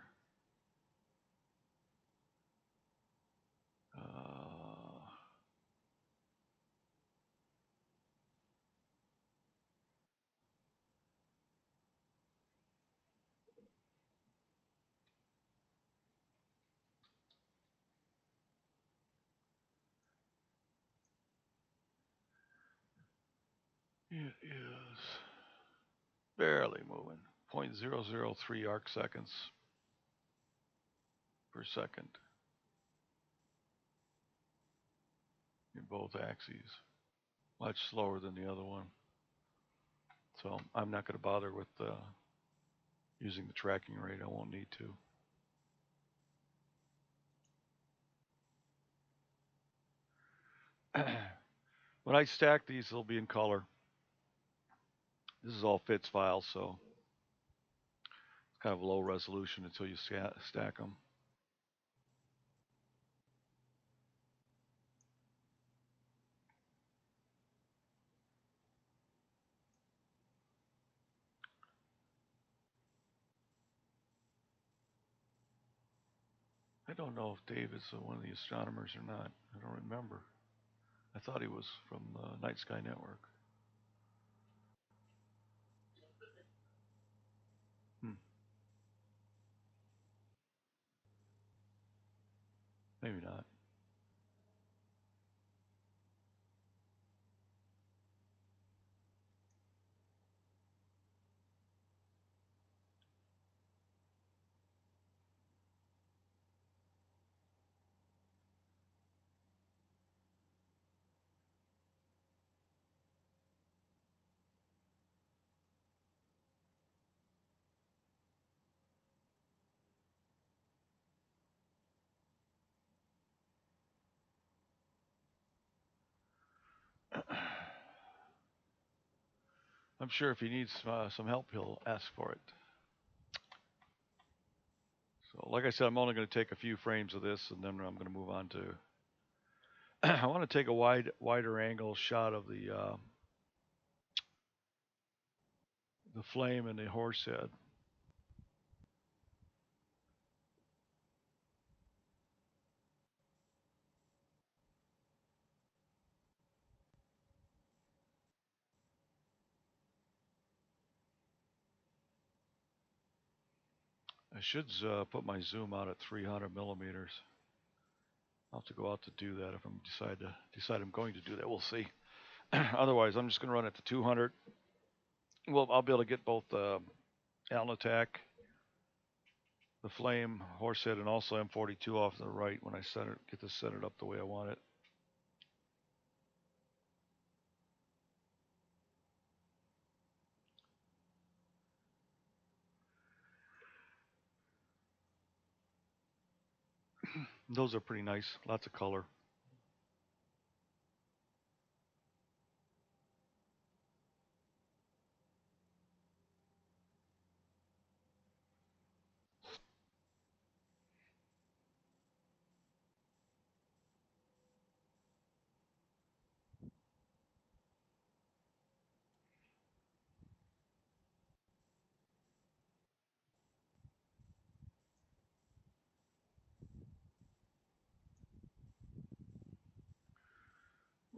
It is barely moving. 0.003 arc seconds per second in both axes. Much slower than the other one. So I'm not going to bother with using the tracking rate. I won't need to. When I stack these, they'll be in color. This is all FITS files, so it's kind of low resolution until you stack them. I don't know if Dave is one of the astronomers or not. I don't remember. I thought he was from the Night Sky Network. Maybe not. I'm sure if he needs some help, he'll ask for it. So, like I said, I'm only going to take a few frames of this, and then I'm going to move on to. I want to take a wider angle shot of the flame and the horse head. should put my zoom out at 300 millimeters. I'll have to go out to do that if I decide I'm going to do that. We'll see. Otherwise, I'm just going to run it to 200. Well, I'll be able to get both Allen Attack, the Flame, Horsehead, and also M42 off to the right when I get this centered up the way I want it. Those are pretty nice. Lots of color.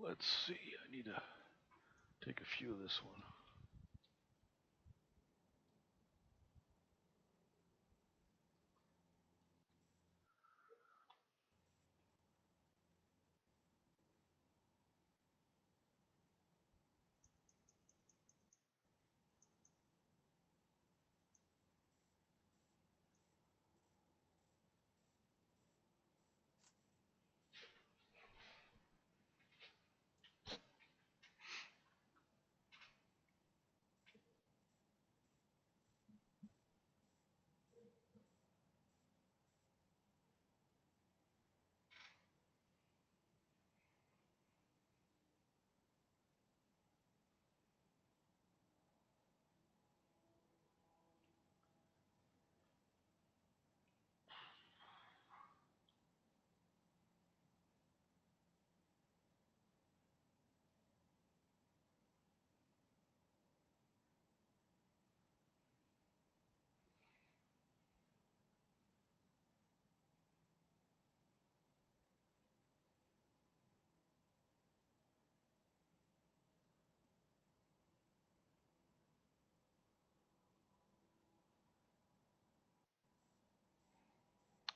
Let's see. I need to take a few of this one.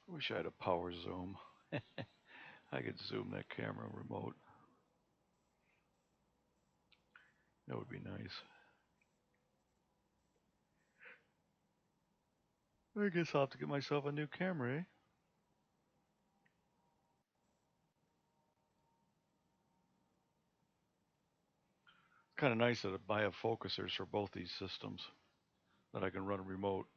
I wish I had a power zoom. I could zoom that camera remote. That would be nice. I guess I'll have to get myself a new camera, eh? It's kind of nice that I have focusers for both these systems that I can run remote.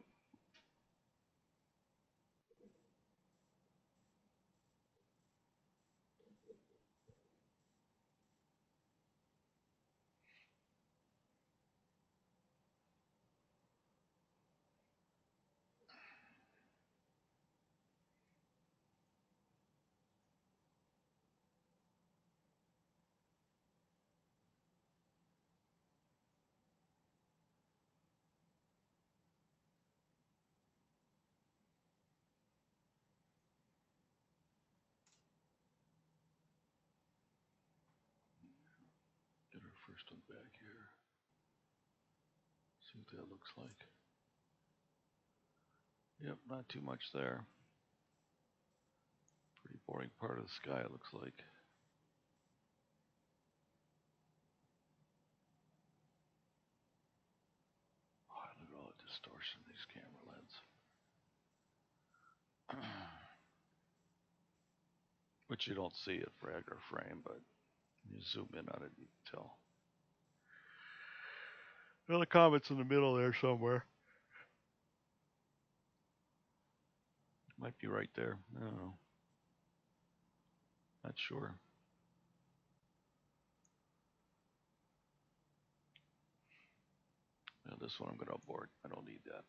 Get our first one back here. See what that looks like. Yep, not too much there. Pretty boring part of the sky, it looks like. Oh, look at all the distortion in these camera lens. Which you don't see at regular frame, but you zoom in on it, you can tell. Well, the comet's in the middle there somewhere. Might be right there. I don't know. Not sure. Now this one I'm going to abort. I don't need that.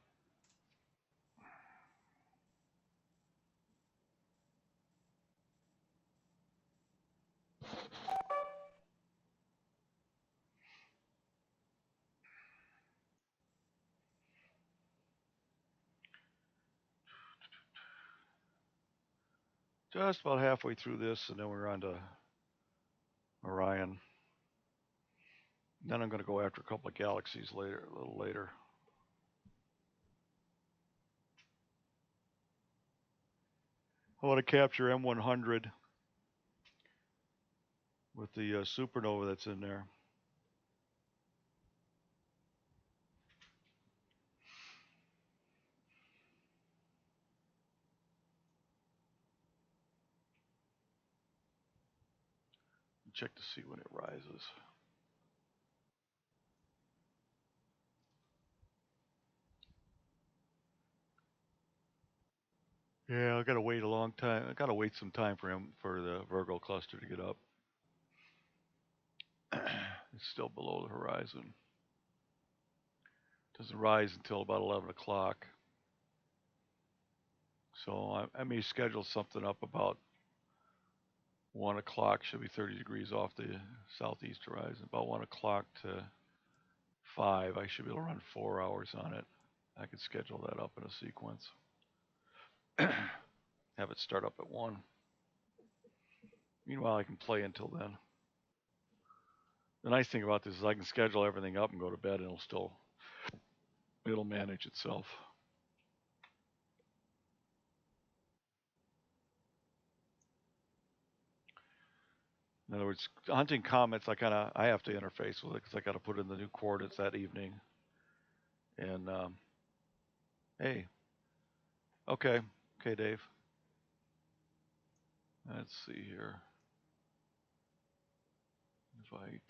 Just about halfway through this, and then we're on to Orion. Then I'm going to go after a couple of galaxies later, a little later. I want to capture M100 with the supernova that's in there. Check to see when it rises. Yeah, I gotta wait a long time. I gotta wait some time for the Virgo cluster to get up. It's still below the horizon. Doesn't rise until about 11 o'clock. So I may schedule something up about 1 o'clock. Should be 30 degrees off the southeast horizon. About 1 o'clock to 5. I should be able to run 4 hours on it. I could schedule that up in a sequence. Have it start up at 1. Meanwhile, I can play until then. The nice thing about this is I can schedule everything up and go to bed and it'll manage itself. In other words, hunting comets, I have to interface with it because I got to put in the new coordinates that evening. And hey, okay, Dave. Let's see here. Invite.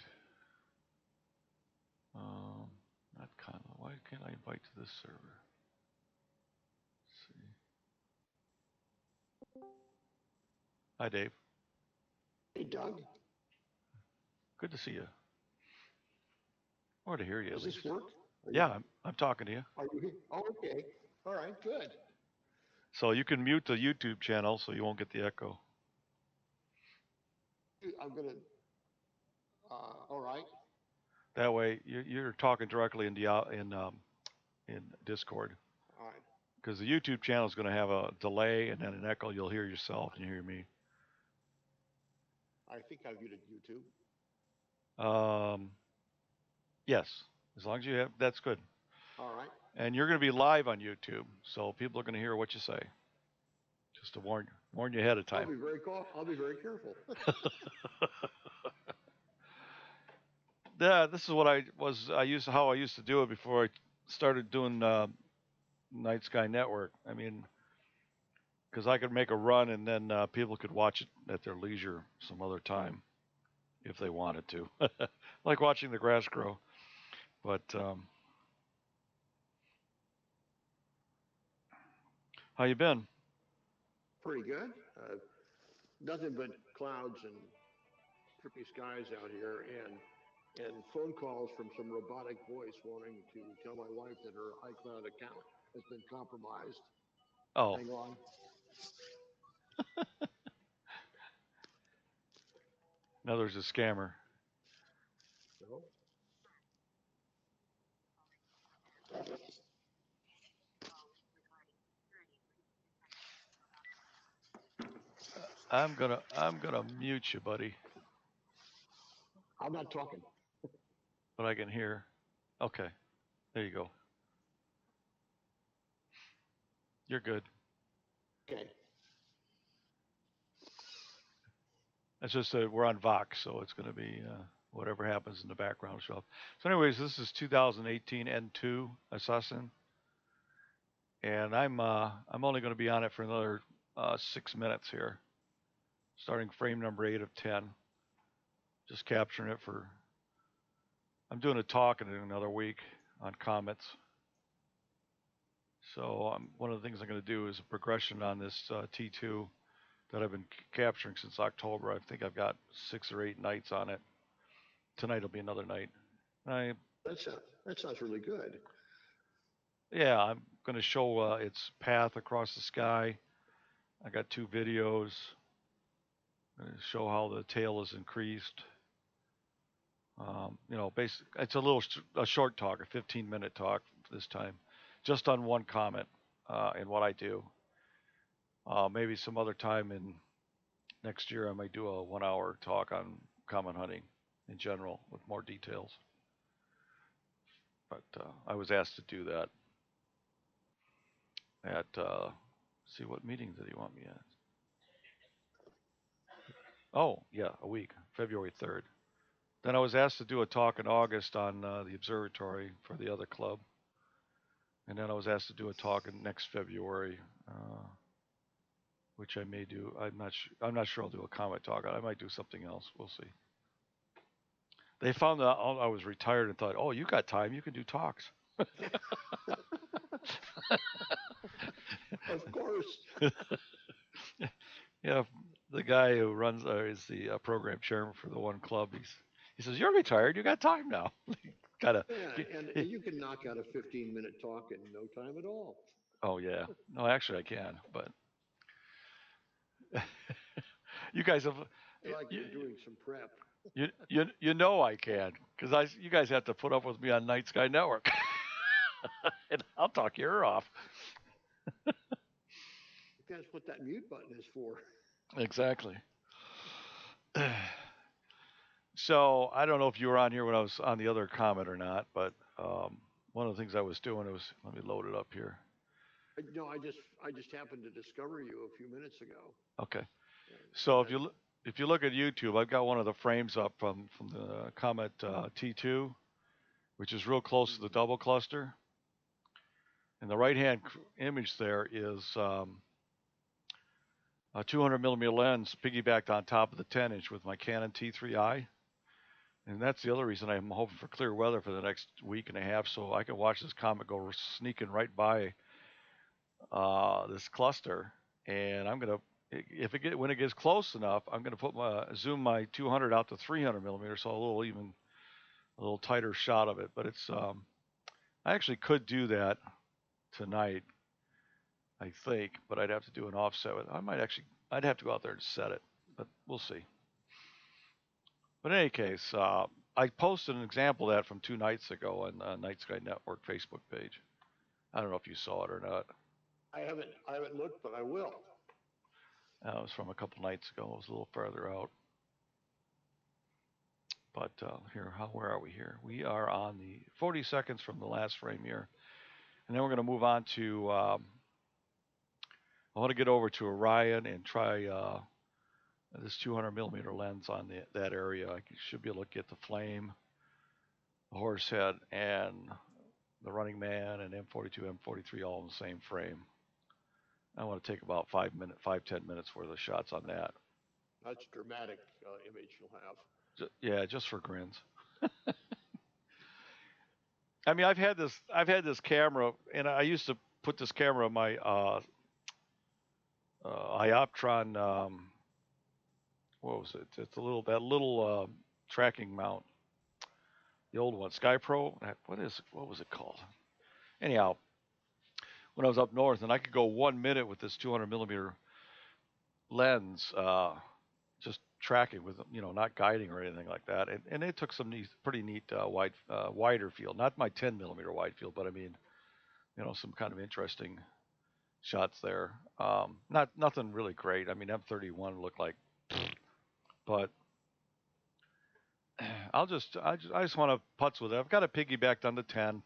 Not Conlo. Why can't I invite to this server? Let's see. Hi, Dave. Hey, Doug. Good to see you. Or to hear you. Does this work? Yeah, I'm talking to you. Are you here? Oh, okay. All right, good. So you can mute the YouTube channel so you won't get the echo. I'm gonna. All right. That way you're talking directly in Discord. All right. Because the YouTube channel is going to have a delay and then an echo. You'll hear yourself and you hear me. I think I've muted YouTube. Yes, as long as you have, that's good. All right. And you're going to be live on YouTube, so people are going to hear what you say. Just to warn you ahead of time. I'll be very careful. Yeah, this is what how I used to do it before I started doing Night Sky Network. I mean, because I could make a run and then people could watch it at their leisure some other time if they wanted to, like watching the grass grow. But how you been? Pretty good. Nothing but clouds and trippy skies out here, and phone calls from some robotic voice wanting to tell my wife that her iCloud account has been compromised. Oh. Hang on. Now there's a scammer. No. I'm gonna mute you, buddy. I'm not talking. But I can hear. Okay, there you go. You're good. Okay. It's just that we're on Vox, so it's going to be whatever happens in the background show up. So, anyways, this is 2018 N2 Assassin, and I'm only going to be on it for another 6 minutes here, starting frame number 8 of 10. Just capturing it for. I'm doing a talk in another week on comets. So one of the things I'm going to do is a progression on this T2 that I've been capturing since October. I think I've got 6 or 8 nights on it. Tonight will be another night. That sounds really good. Yeah, I'm going to show its path across the sky. I got 2 videos. I'm going to show how the tail is increased. Basically, it's a short talk, a 15-minute talk this time, just on one comet and what I do. Maybe some other time in next year, I might do a 1-hour talk on comet hunting in general with more details. But I was asked to do that at, see, what meeting did he want me at? Oh, yeah, a week, February 3rd. Then I was asked to do a talk in August on the Observatory for the other club, and then I was asked to do a talk in next February, which I may do. I'm not sure I'll do a comet talk. I might do something else. We'll see. They found out I was retired and thought, oh, you got time. You can do talks. Of course. Yeah, the guy who runs is the program chairman for the one club. He says, "You're retired. You got time now." Kind of. Yeah, and you can knock out a 15-minute talk in no time at all. Oh yeah. No, actually I can, but you guys have Like you, you're doing some prep. you know I can because you guys have to put up with me on Night Sky Network, and I'll talk your ear off. That's what that mute button is for. Exactly. So I don't know if you were on here when I was on the other comment or not, but one of the things I was doing was let me load it up here. No, I just happened to discover you a few minutes ago. Okay. So if you look at YouTube, I've got one of the frames up from the Comet T2, which is real close to the double cluster. And the right hand image there is a 200 millimeter lens piggybacked on top of the 10-inch with my Canon T3i. And that's the other reason I'm hoping for clear weather for the next week and a half, so I can watch this comet go sneaking right by this cluster. And I'm gonna, when it gets close enough, I'm gonna zoom my 200 out to 300 millimeters, so a little tighter shot of it. But it's I actually could do that tonight, I think, but I'd have to do an offset with. I'd have to go out there and set it, but we'll see. But in any case, I posted an example of that from 2 nights ago on the Night Sky Network Facebook page. I don't know if you saw it or not. I haven't looked, but I will. It was from a couple nights ago. It was a little farther out. But where are we here? We are on the 40 seconds from the last frame here. And then we're going to move on to, I want to get over to Orion and try this 200 millimeter lens on that area. I should be able to get the Flame, the Horsehead, and the Running Man and M42, M43 all in the same frame. I want to take about 10 minutes worth of shots on that. That's a dramatic image you'll have. Yeah, just for grins. I mean, I've had this camera, and I used to put this camera on my Ioptron. What was it? It's that little tracking mount, the old one, Sky Pro. What was it called? Anyhow, when I was up north, and I could go 1 minute with this 200 millimeter lens, just tracking with, not guiding or anything like that, and it took some pretty neat wider field, not my 10 millimeter wide field, but I mean, some kind of interesting shots there. Nothing really great. I mean, M31 looked like, but I just want to putz with it. I've got it piggybacked on the 10.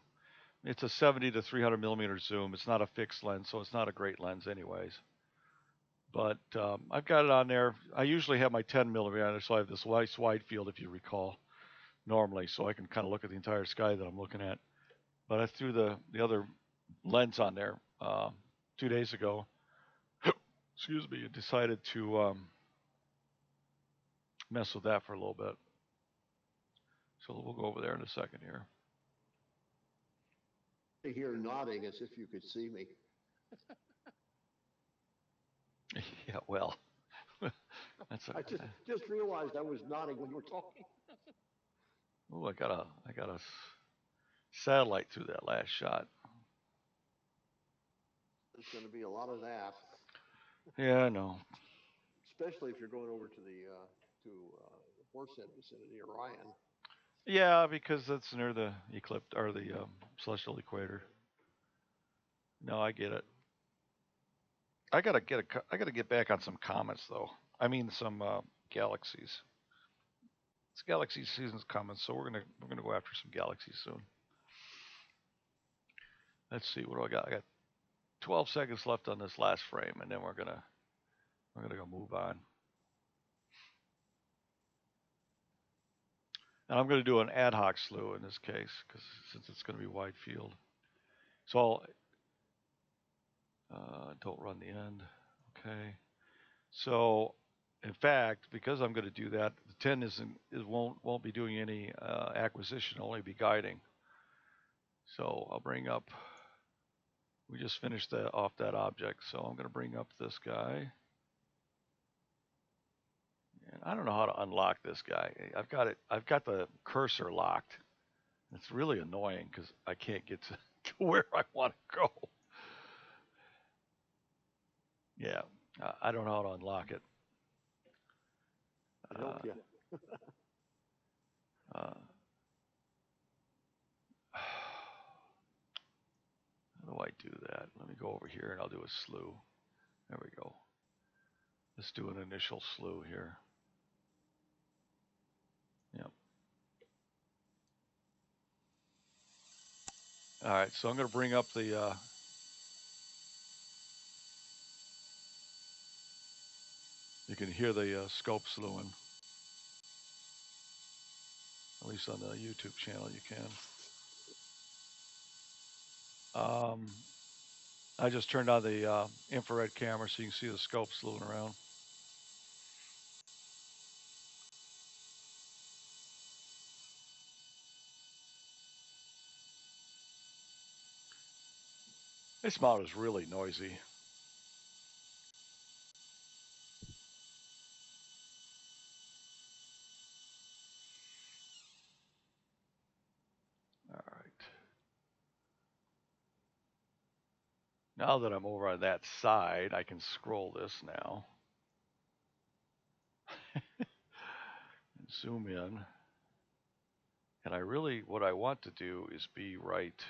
It's a 70 to 300 millimeter zoom. It's not a fixed lens, so it's not a great lens anyways. But I've got it on there. I usually have my 10 millimeter on there, so I have this nice wide field, if you recall, normally, so I can kind of look at the entire sky that I'm looking at. But I threw the other lens on there 2 days ago. Excuse me, and decided to mess with that for a little bit. So we'll go over there in a second here. Here nodding as if you could see me. Yeah, well, I just realized I was nodding when you were talking. Oh, I got a satellite through that last shot. There's going to be a lot of that. Yeah, I know. Especially if you're going over to the Horsehead vicinity, Orion. Yeah, because that's near the eclipse or the celestial equator. No, I get it. I gotta get back on some comets though. I mean some galaxies. It's galaxy season's coming, so we're gonna go after some galaxies soon. Let's see, what do I got? I got 12 seconds left on this last frame, and then we're gonna go move on. And I'm going to do an ad hoc slew in this case, because since it's going to be wide field. So don't run the end. Okay. So in fact, because I'm going to do that, the 10 won't be doing any acquisition, only be guiding. So I'll bring up. We just finished off that object, so I'm going to bring up this guy. And I don't know how to unlock this guy. I've got the cursor locked. It's really annoying because I can't get to where I want to go. Yeah, I don't know how to unlock it. Help you. How do I do that? Let me go over here and I'll do a slew. There we go. Let's do an initial slew here. Yep. All right, so I'm going to bring up the. You can hear the scope slewing. At least on the YouTube channel, you can. I just turned on the infrared camera so you can see the scope slewing around. This mount is really noisy. All right. Now that I'm over on that side, I can scroll this now. And zoom in. And what I want to do is be right.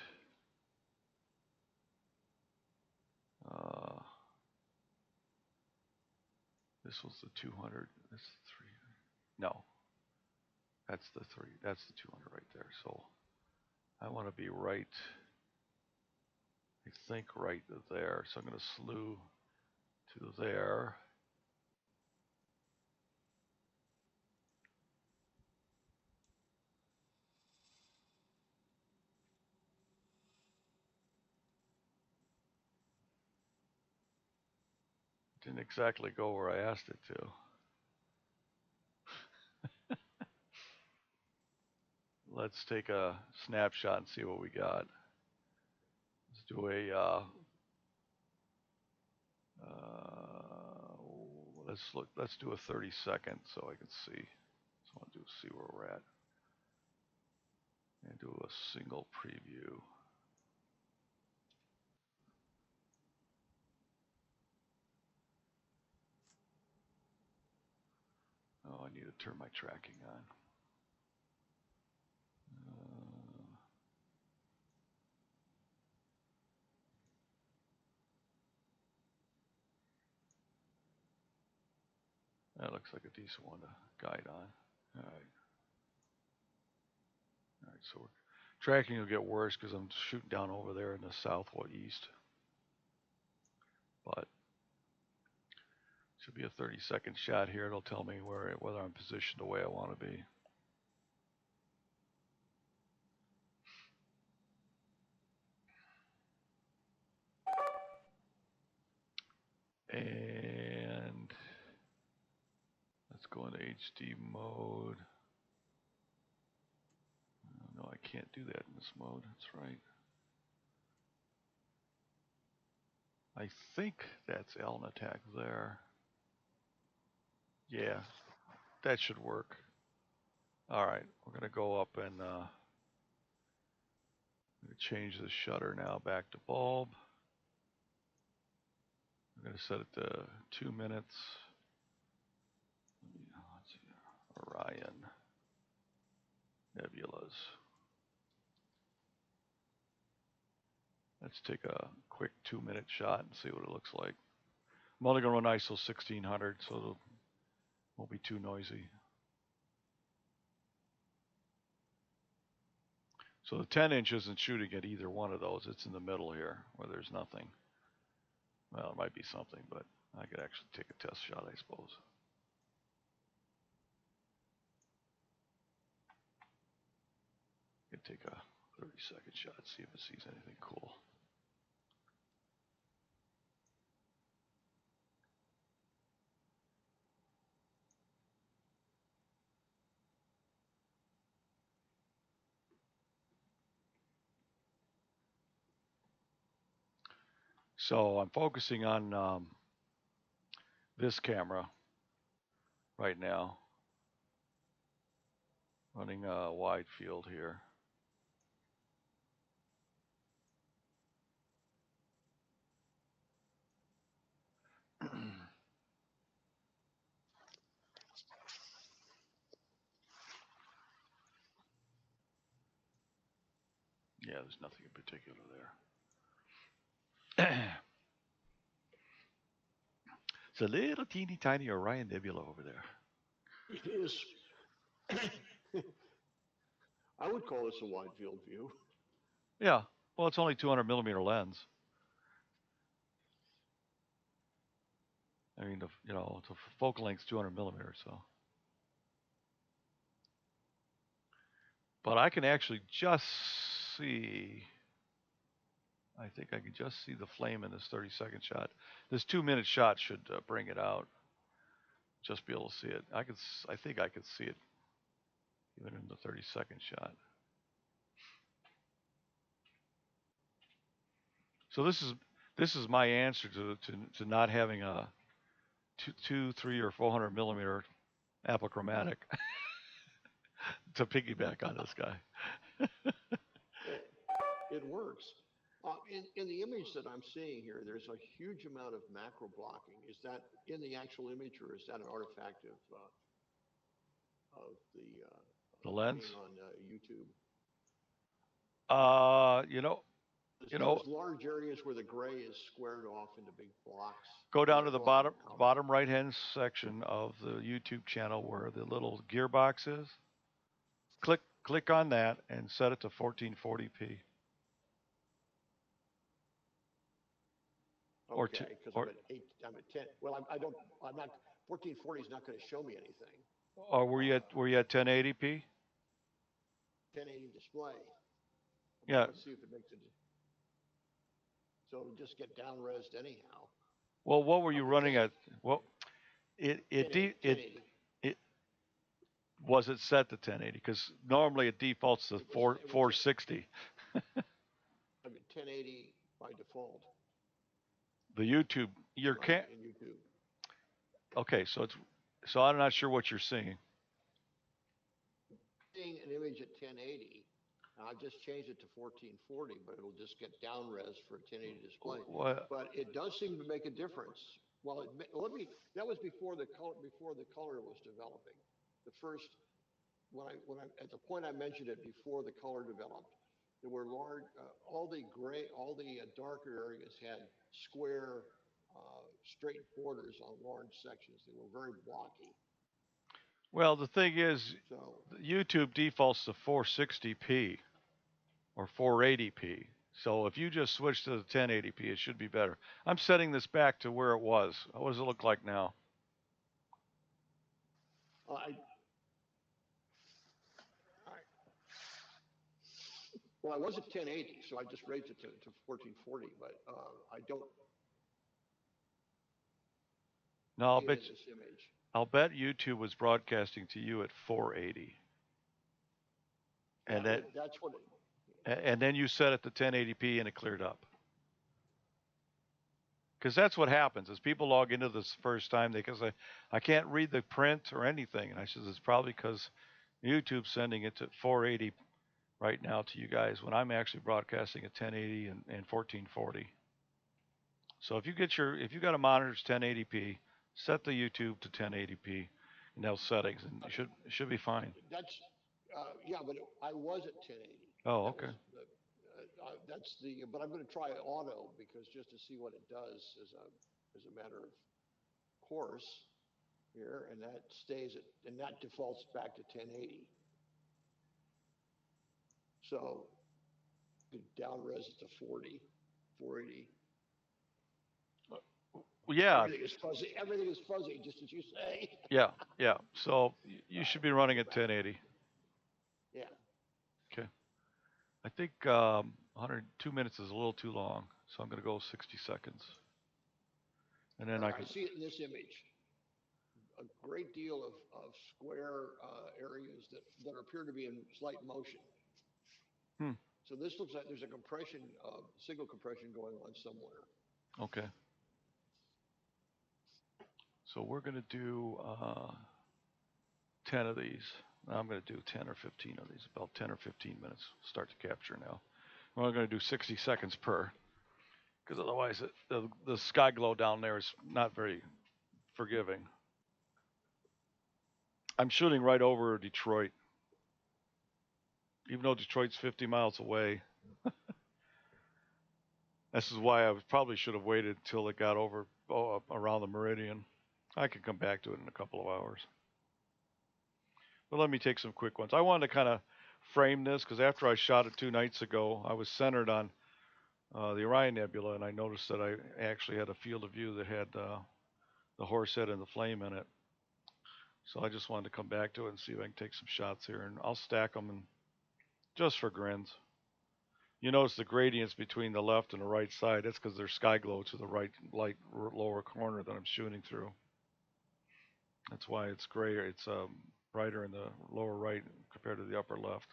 This was the 200. This is the 300. No. That's the 3. That's the 200 right there. So I want to be right. I think right there. So I'm going to slew to there. Didn't exactly go where I asked it to. Let's take a snapshot and see what we got. Let's do a let's do a 30-second so I can see. Just want to see where we're at. And do a single preview. Oh, I need to turn my tracking on. That looks like a decent one to guide on. All right. All right, so tracking will get worse because I'm shooting down over there in the southeast. But should be a 30-second shot here. It'll tell me whether I'm positioned the way I want to be. And let's go into HD mode. No, I can't do that in this mode. That's right. I think that's Allen attack there. Yeah, that should work. All right, we're going to go up and change the shutter now back to bulb. I'm going to set it to 2 minutes. Let's see, Orion nebulas. Let's take a quick 2-minute shot and see what it looks like. I'm only going to run ISO 1600, so it won't be too noisy. So the 10-inch isn't shooting at either one of those. It's in the middle here where there's nothing. Well, it might be something, but I could actually take a test shot, I suppose. take a 30-second shot, see if it sees anything cool. So I'm focusing on this camera right now, running a wide field here. Yeah, there's nothing in particular there. It's a little teeny tiny Orion Nebula over there. It is. I would call this a wide field view. Yeah, well, it's only 200 millimeter lens. I mean, the focal length's 200 millimeters, so. But I can actually just see. I think I can just see the flame in this 30-second shot. This 2-minute shot should bring it out. Just be able to see it. I think I could see it even in the 30-second shot. So this is my answer to not having a 2, 3, or 400 millimeter apochromatic to piggyback on this guy. It works. In the image that I'm seeing here, there's a huge amount of macro blocking. Is that in the actual image, or is that an artifact of the lens on YouTube? Those large areas where the gray is squared off into big blocks. Go down to the bottom right hand section of the YouTube channel where the little gearbox is. Click on that and set it to 1440p. Okay, because I'm at 10. Well, I'm not. 1440 is not going to show me anything. Or were you at 1080p? 1080 display. Yeah. Let's see if it makes it. So it'll just get down resed anyhow. Well, what were you running at? Well, it was it set to 1080 because normally it defaults to 460. I'm at 1080 by default. The YouTube, in YouTube. Okay, so I'm not sure what you're seeing. Seeing an image at 1080. I've just changed it to 1440, but it'll just get down res for a 1080 display. What? But it does seem to make a difference. Well, that was before the color was developing. The first, at the point I mentioned it before the color developed, there were large, all the darker areas had square, straight borders on large sections. They were very blocky. Well, the thing is, YouTube defaults to 460p or 480p. So if you just switch to the 1080p, it should be better. I'm setting this back to where it was. What does it look like now? Well, I was at 1080, so I just raised it to 1440, but I don't. No, I'll bet YouTube was broadcasting to you at 480. And that's what and then you set it to 1080p and it cleared up. Because that's what happens is people log into this first time, they can say, I can't read the print or anything. And I said, it's probably because YouTube's sending it to 480 right now to you guys when I'm actually broadcasting at 1080 and 1440. So if you got a monitor's 1080p, set the YouTube to 1080p in those settings, and it should be fine. That's yeah, but I was at 1080. Oh, okay. But I'm going to try auto because just to see what it does as a matter of course here, and that defaults back to 1080. So down res it to 480. Yeah. Everything is fuzzy, just as you say. Yeah. So you should be running at 1080. Yeah. Okay. I think 102 minutes is a little too long, so I'm going to go 60 seconds. And then I I can. see it in this image. A great deal of square areas that appear to be in slight motion. Hmm. So this looks like there's a compression, signal compression going on somewhere. Okay. So we're going to do 10 of these. I'm going to do 10 or 15 of these, about 10 or 15 minutes. Start to capture now. We're going to do 60 seconds per, because otherwise the sky glow down there is not very forgiving. I'm shooting right over Detroit, even though Detroit's 50 miles away. This is why I probably should have waited until it got over around the meridian. I could come back to it in a couple of hours. But let me take some quick ones. I wanted to kind of frame this because after I shot it 2 nights ago, I was centered on the Orion Nebula, and I noticed that I actually had a field of view that had the Horsehead and the Flame in it. So I just wanted to come back to it and see if I can take some shots here, and I'll stack them and just for grins. You notice the gradients between the left and the right side. That's because there's sky glow to the right light lower corner that I'm shooting through. That's why it's grayer. It's brighter in the lower right compared to the upper left.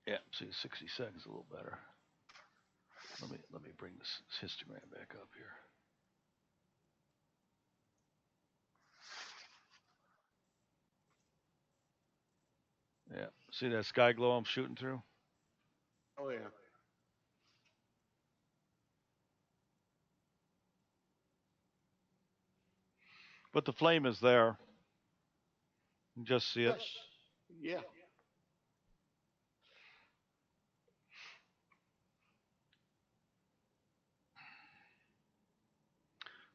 Yeah, see, 60 seconds a little better. Let me bring this histogram back up here. Yeah, see that sky glow I'm shooting through? Oh yeah. But the flame is there. You just see it. Yes. Yeah.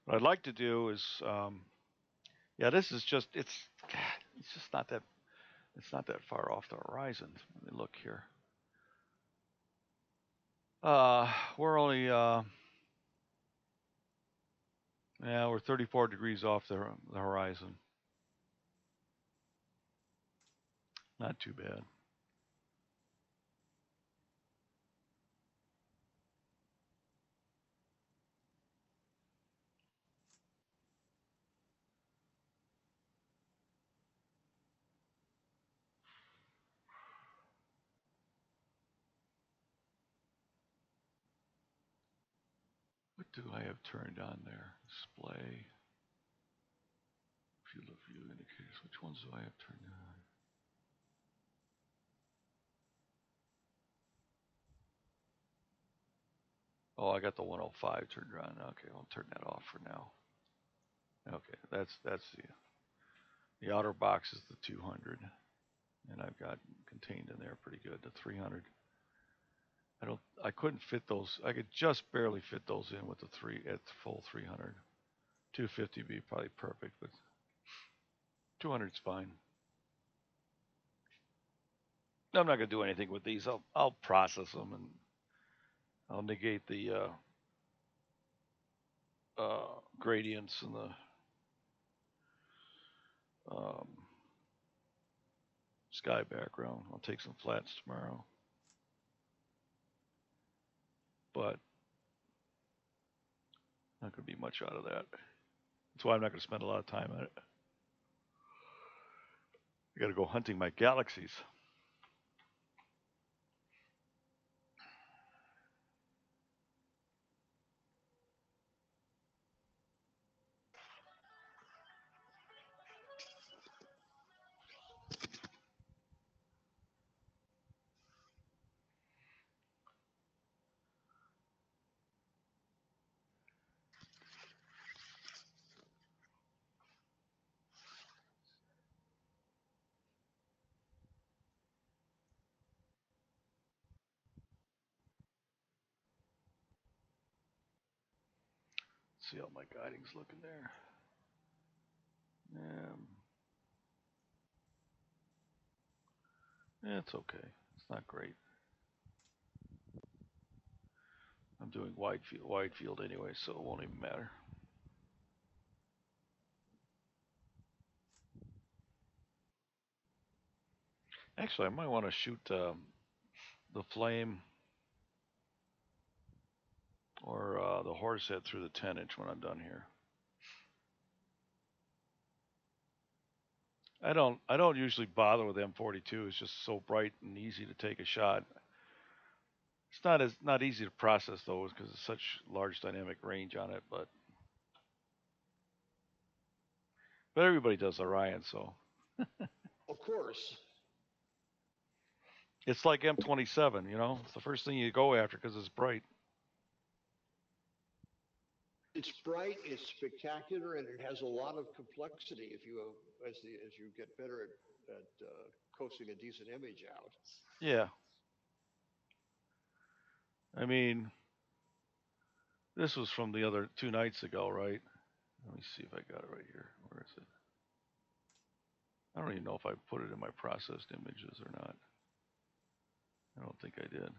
What I'd like to do is, yeah, this is just it's just not that far off the horizon. Let me look here. We're only yeah, we're 34 degrees off the horizon. Not too bad. What do I have turned on there? Display. Field of view indicators. Which ones do I have turned on? Oh, I got the 105 turned on. Okay, I'll turn that off for now. Okay, that's the outer box is the 200, and I've got contained in there pretty good the 300. I couldn't fit those. I could just barely fit those in with the full 300. 250 would be probably perfect, but 200's fine. I'm not gonna do anything with these. I'll process them and I'll negate the gradients and the um, sky background. I'll take some flats tomorrow, but not gonna be much out of that. That's why I'm not gonna spend a lot of time on it. I gotta go hunting my galaxies. See how my guiding's looking there. It's okay. It's not great. I'm doing wide field anyway, so it won't even matter. Actually, I might want to shoot the flame or the horse head through the 10-inch when I'm done here. I don't usually bother with M42. It's just so bright and easy to take a shot. It's not easy to process though, because it's such large dynamic range on it. But everybody does Orion, so Of course. it's like M27. It's the first thing you go after because it's bright. It's bright, it's spectacular, and it has a lot of complexity. As you get better at coaxing a decent image out. Yeah. I mean, this was from the other 2 nights ago, right? Let me see if I got it right here. Where is it? I don't even know if I put it in my processed images or not. I don't think I did.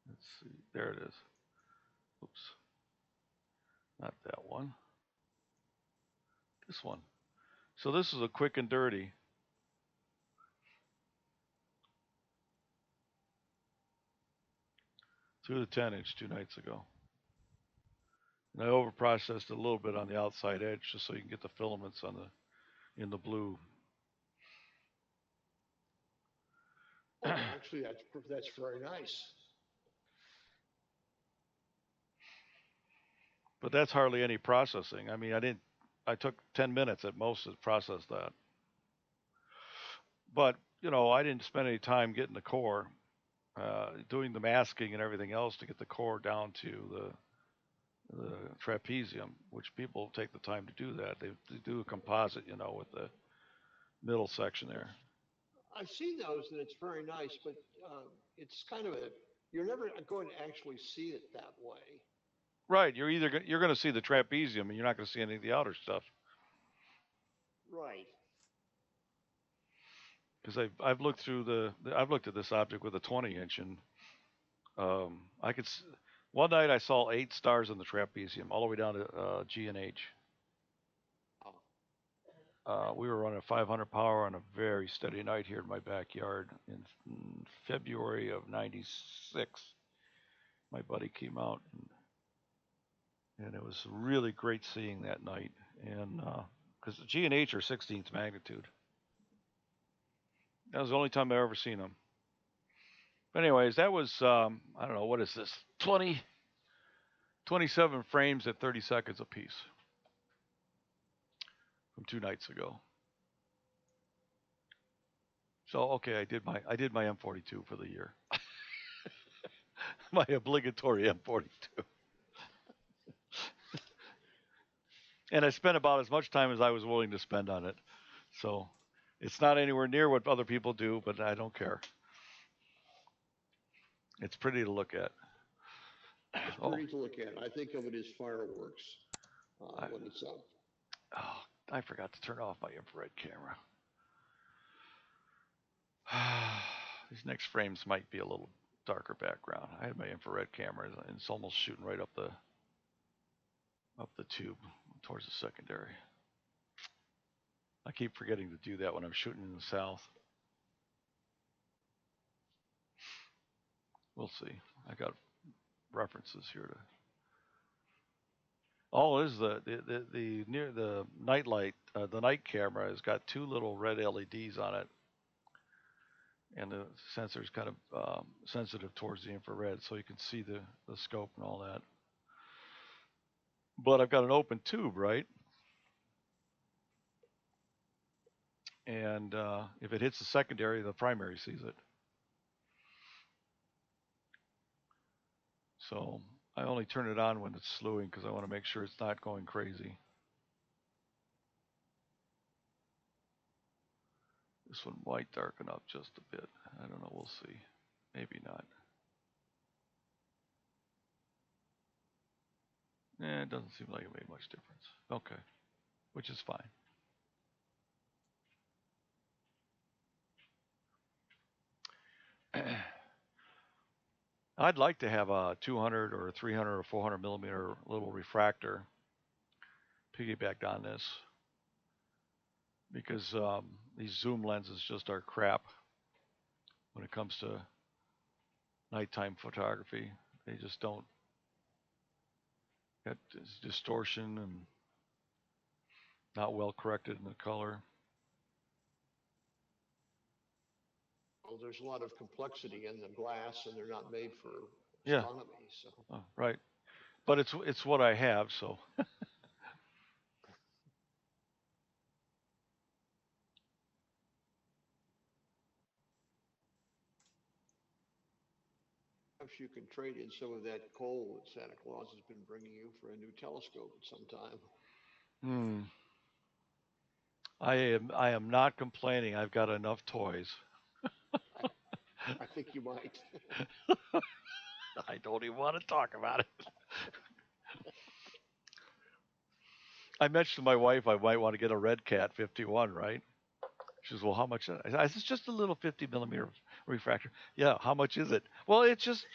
Let's see. There it is. Oops. Not that one. This one. So this is a quick and dirty. Through the 10-inch 2 nights ago. And I overprocessed a little bit on the outside edge just so you can get the filaments in the blue. Oh, actually, that's very nice. But that's hardly any processing. I mean, I took 10 minutes at most to process that. But, I didn't spend any time getting the core, doing the masking and everything else to get the core down to the trapezium, which people take the time to do that. They do a composite, with the middle section there. I've seen those, and it's very nice, but it's kind of you're never going to actually see it that way. Right. You're going to see the trapezium, and you're not going to see any of the outer stuff. Right. Because I've looked through I've looked at this object with a 20-inch, and I could. One night I saw 8 stars in the trapezium, all the way down to G and H. We were running 500 power on a very steady night here in my backyard in February of '96. My buddy came out, and it was really great seeing that night. And because G and H are 16th magnitude. That was the only time I've ever seen them. But anyways, that was, I don't know, what is this? 27 frames at 30 seconds apiece from 2 nights ago. So, okay, I did my M42 for the year. My obligatory M42. And I spent about as much time as I was willing to spend on it. So it's not anywhere near what other people do, but I don't care. It's pretty to look at. It's pretty to look at. I think of it as fireworks when it's up. Oh, I forgot to turn off my infrared camera. These next frames might be a little darker background. I had my infrared camera, and it's almost shooting right up the tube towards the secondary. I keep forgetting to do that when I'm shooting in the south. We'll see. I got references here to. Oh, it is the near the night light. The night camera has got 2 little red LEDs on it, and the sensor is kind of sensitive towards the infrared, so you can see the scope and all that. But I've got an open tube, right? And if it hits the secondary, the primary sees it. So I only turn it on when it's slewing because I want to make sure it's not going crazy. This one might darken up just a bit. I don't know. We'll see. Maybe not. It doesn't seem like it made much difference. Okay. Which is fine. I'd like to have a 200 or 300 or 400 millimeter little refractor piggybacked on this because these zoom lenses just are crap when it comes to nighttime photography. They just don't get distortion and not well corrected in the color. Well, there's a lot of complexity in the glass, and they're not made for Yeah, astronomy. So right. But it's what I have, so perhaps you can trade in some of that coal that Santa Claus has been bringing you for a new telescope at some time. hmm. I am not complaining. I've got enough toys. I, I think you might. I don't even want to talk about it. I mentioned to my wife I might want to get a Red Cat 51, right? She says, "Well, how much?" I said, "It's just a little 50 millimeter refractor." Yeah, how much is it? Well, it's just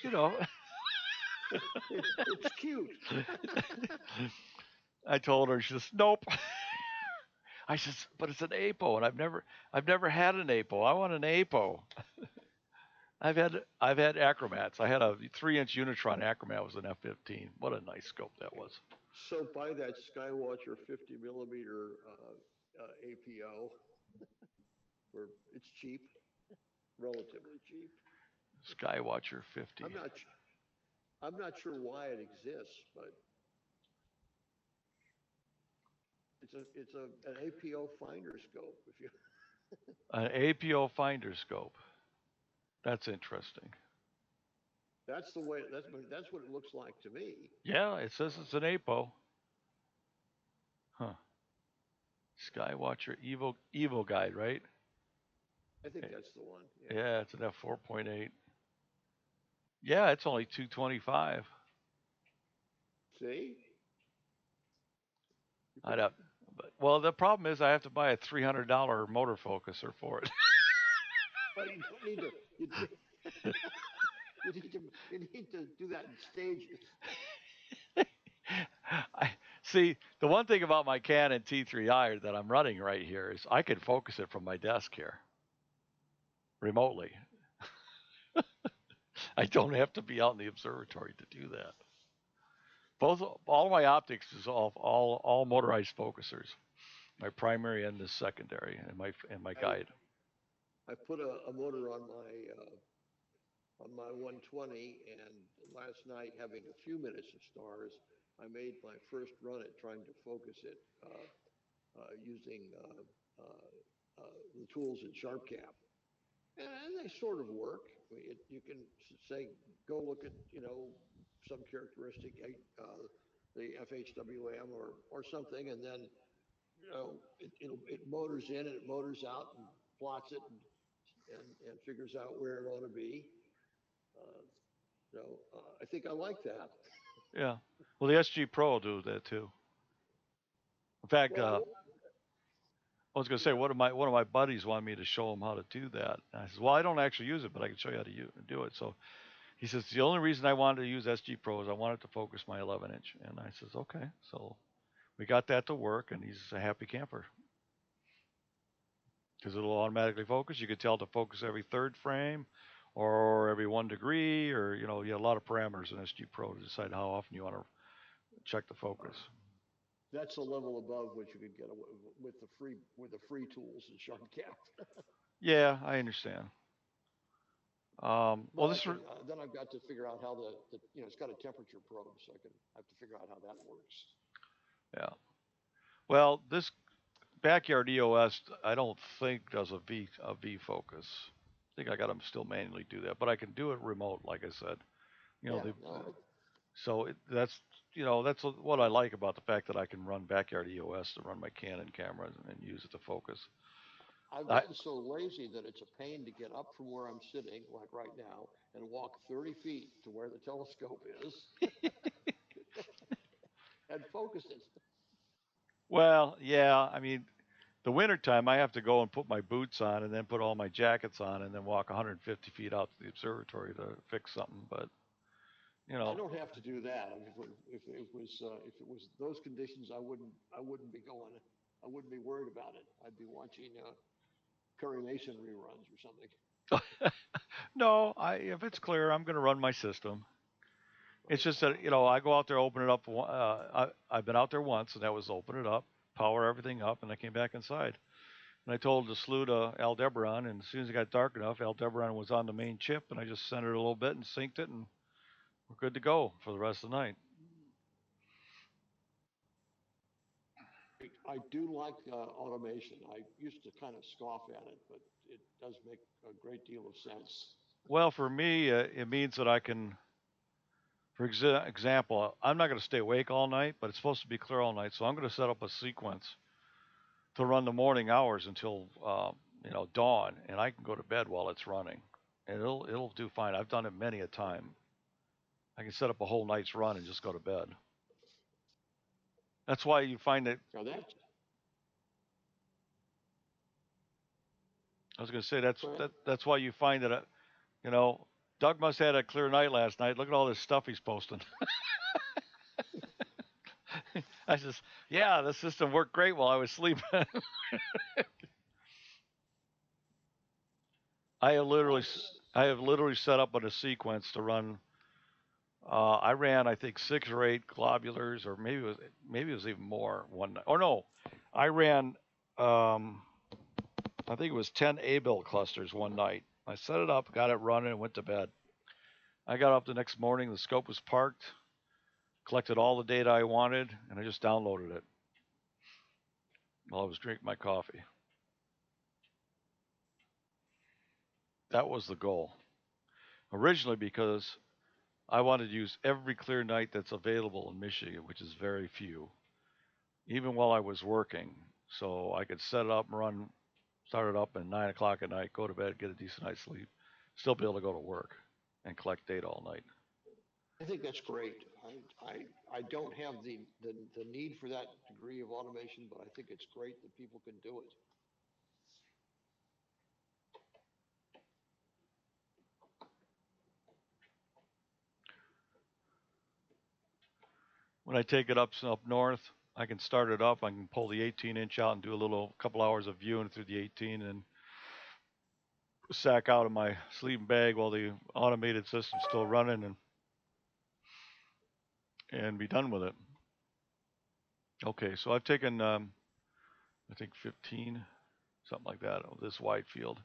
It's cute. I told her. She says, "Nope." I says, "But it's an APO, and I've never had an APO. I want an APO." I've had acromats. I had a 3-inch Unitron acromat. Was an F-15. What a nice scope that was. So buy that Skywatcher 50 millimeter APO, where it's cheap, relatively cheap. Skywatcher 50. I'm not. I'm not sure why it exists, but it's an APO finder scope. If you An APO finder scope. That's interesting. that's the way that's what it looks like to me. Yeah, it says it's an APO. Huh. Skywatcher Evo guide, right? I think that's the one. Yeah. Yeah, it's an F4.8. Yeah, it's only 225. See, you I'd could. have, but well, the problem is I have to buy a $300 motor focuser for it. But you don't need to. You need to do that in stages. I see. The one thing about my Canon T3i that I'm running right here is I can focus it from my desk here remotely. I don't have to be out in the observatory to do that. Both all my optics is all motorized focusers. My primary and the secondary, and my I guide. I put a motor on my 120, and last night, having a few minutes of stars, I made my first run at trying to focus it using the tools in SharpCap, and they sort of work. You can say, go look at some characteristic, the FHWM or something, and then it motors in and it motors out and plots it and figures out where it ought to be. Uh, I think I like that. Yeah. Well, the SG Pro will do that too. In fact, Well, I was going to say yeah, one of my buddies wanted me to show him how to do that. And I said, well, I don't actually use it, but I can show you how to do it. So he says the only reason I wanted to use SG Pro is I wanted to focus my 11-inch. And I says, okay. So we got that to work, and he's a happy camper because it'll automatically focus. You could tell to focus every third frame or every 1 degree, or you have a lot of parameters in SG Pro to decide how often you want to check the focus. that's a level above what you could get with the free tools in SharpCap. Yeah, I understand. Well, But I this, can then I've got to figure out how it's got a temperature probe, so I have to figure out how that works. yeah. Well, this backyard EOS, I don't think does a V focus. I think I got to still manually do that, but I can do it remote, like I said. You know, Yeah, the, no, so that's what I like about the fact that I can run backyard EOS to run my Canon cameras and use it to focus. I've I gotten so lazy that it's a pain to get up from where I'm sitting, like right now, and walk 30 feet to where the telescope is and focus it. well, yeah, I mean, The winter time, I have to go and put my boots on and then put all my jackets on and then walk 150 feet out to the observatory to fix something. But you I know, don't have to do that. I mean, if it was those conditions, I wouldn't be going. I wouldn't be worried about it. I'd be watching Perry Mason reruns or something. no, if it's clear, I'm going to run my system. It's just that I go out there, open it up. I've been out there once, and that was open it up, power everything up, and I came back inside. And I told the slew to Aldebaran, and as soon as it got dark enough, Aldebaran was on the main chip, and I just centered it a little bit and synced it, and we're good to go for the rest of the night. I do like automation. I used to kind of scoff at it, but it does make a great deal of sense. Well, for me, it means that I can, for example, I'm not going to stay awake all night, but it's supposed to be clear all night, so I'm going to set up a sequence to run the morning hours until dawn, and I can go to bed while it's running, and it'll do fine. I've done it many a time. I can set up a whole night's run and just go to bed. That's why you find that. Now that's I was going to say that's well, that's why you find that Doug must have had a clear night last night. Look at all this stuff he's posting. I just, yeah, the system worked great while I was sleeping. I have literally, I have literally set up in a sequence to run. I ran, I think, 6 or 8 globulars, or maybe it was even more one night. Or no, I ran, I think it was 10 A-bill clusters one night. I set it up, got it running, and went to bed. I got up the next morning. The scope was parked, collected all the data I wanted, and I just downloaded it while I was drinking my coffee. That was the goal. Originally, because I wanted to use every clear night that's available in Michigan, which is very few, even while I was working. So I could set it up and start it up at 9 o'clock at night, go to bed, get a decent night's sleep, still be able to go to work and collect data all night. I think that's great. I don't have the need for that degree of automation, but I think it's great that people can do it. When I take it up north, I can start it up. I can pull the 18-inch out and do a couple hours of viewing through the 18, and sack out of my sleeping bag while the automated system's still running, and be done with it. Okay, so I've taken I think 15, something like that, of this wide field.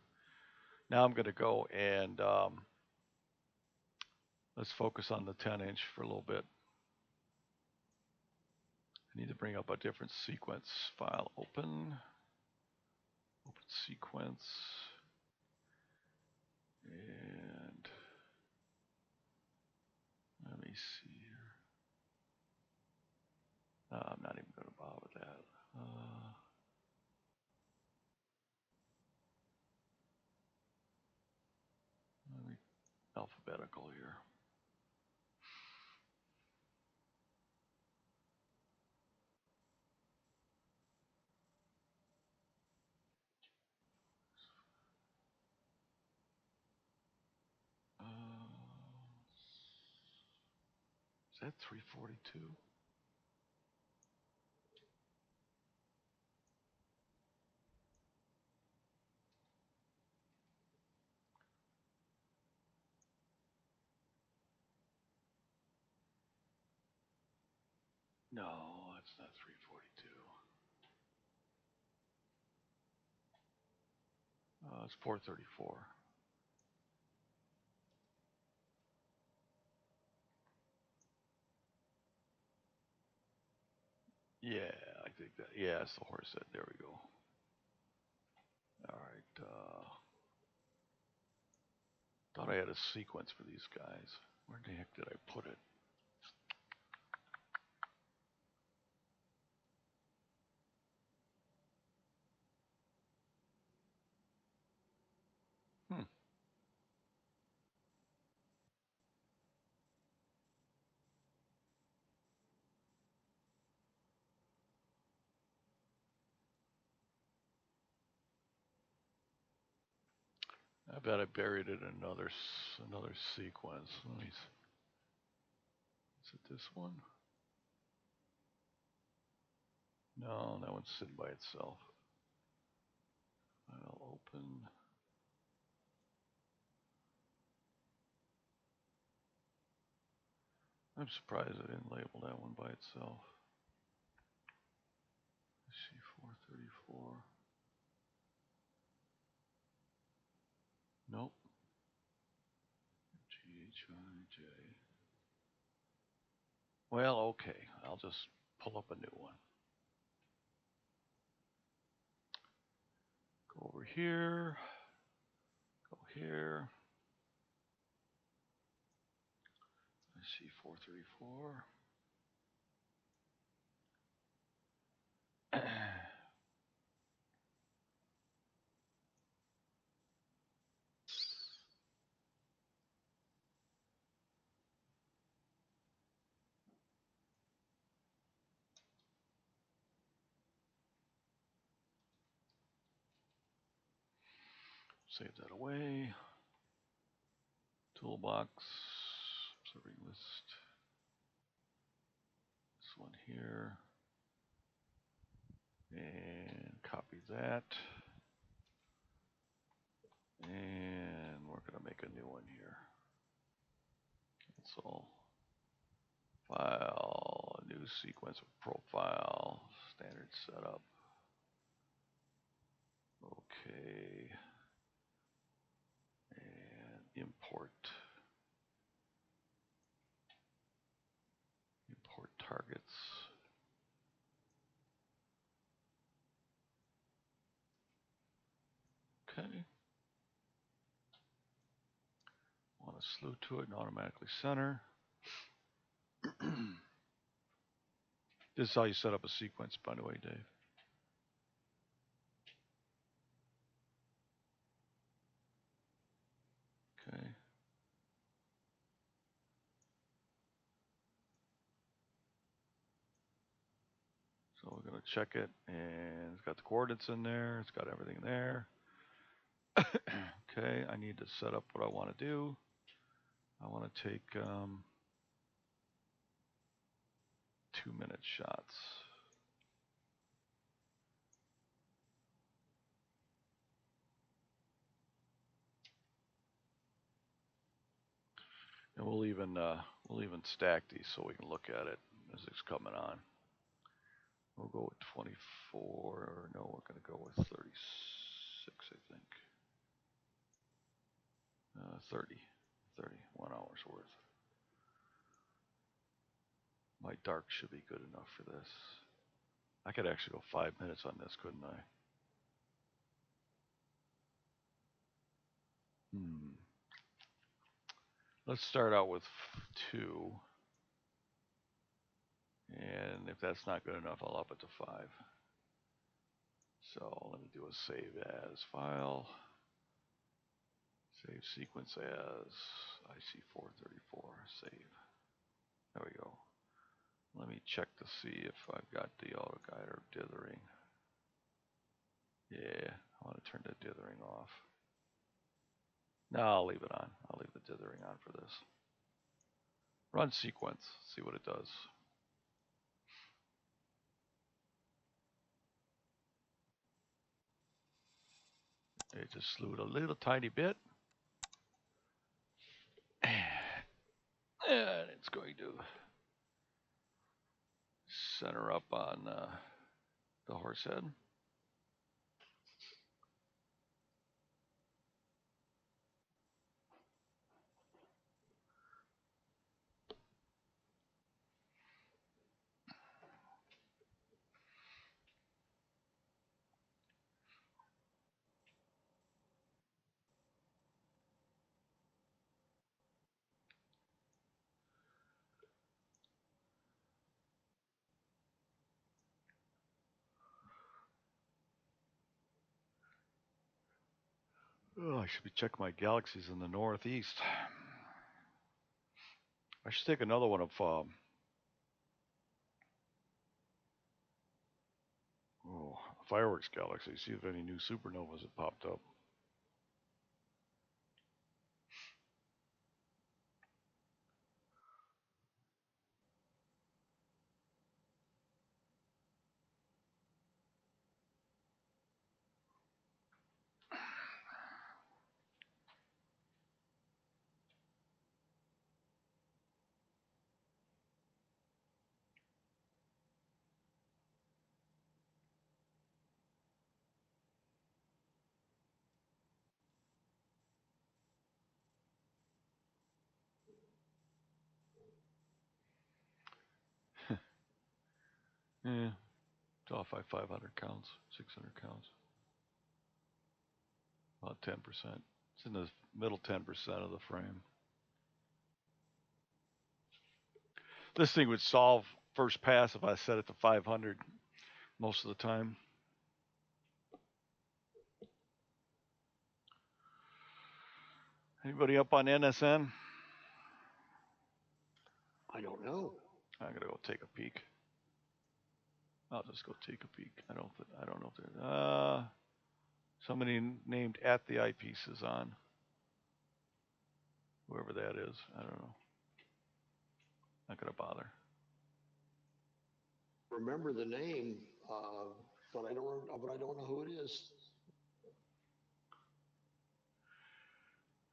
Now I'm going to go and let's focus on the 10-inch for a little bit. I need to bring up a different sequence file. Open sequence, and let me see here. I'm not even going to bother with that. Let me alphabetical here. Is that 342? No, it's not 342. It's 434. Yeah, I think that. Yeah, it's the horse head. There we go. All right. Thought I had a sequence for these guys. Where the heck did I put it? Hmm. I bet I buried it in another sequence. Let me. Is it this one? No, that one's sitting by itself. I'll open. I'm surprised I didn't label that one by itself. C434. Nope. GHIJ. Well, okay. I'll just pull up a new one. Go over here. Go here. C434. Save that away. Toolbox. Observing list. This one here. And copy that. And we're going to make a new one here. Cancel. File. A new sequence of profile. Standard setup. Okay. And import. Import targets. Okay. Want to slew to it and automatically center. This is how you set up a sequence, by the way, Dave. Okay. So we're going to check it, and it's got the coordinates in there. It's got everything there. Okay, I need to set up what I want to do. I want to take 2-minute shots. And we'll even stack these so we can look at it as it's coming on. We'll go with 24. No, we're going to go with 36, I think. 31 hours worth. My dark should be good enough for this. I could actually go 5 minutes on this, couldn't I? Let's start out with 2. And if that's not good enough, I'll up it to 5. So let me do a save as file. Save sequence as IC434. Save. There we go. Let me check to see if I've got the auto guide or dithering. Yeah, I want to turn the dithering off. No, I'll leave it on. I'll leave the dithering on for this. Run sequence, see what it does. It just slewed a little tiny bit. And it's going to center up on the horse head. Oh, I should be checking my galaxies in the northeast. I should take another one of fireworks galaxy, see if any new supernovas have popped up. Yeah, it's off by 500 counts, 600 counts, about 10%. It's in the middle 10% of the frame. This thing would solve first pass if I set it to 500 most of the time. Anybody up on NSN? I don't know. I'm gonna go take a peek. I'll just go take a peek. I don't know if there's somebody named at the eyepiece is on. Whoever that is, I don't know. Not gonna bother. Remember the name, but I don't know who it is.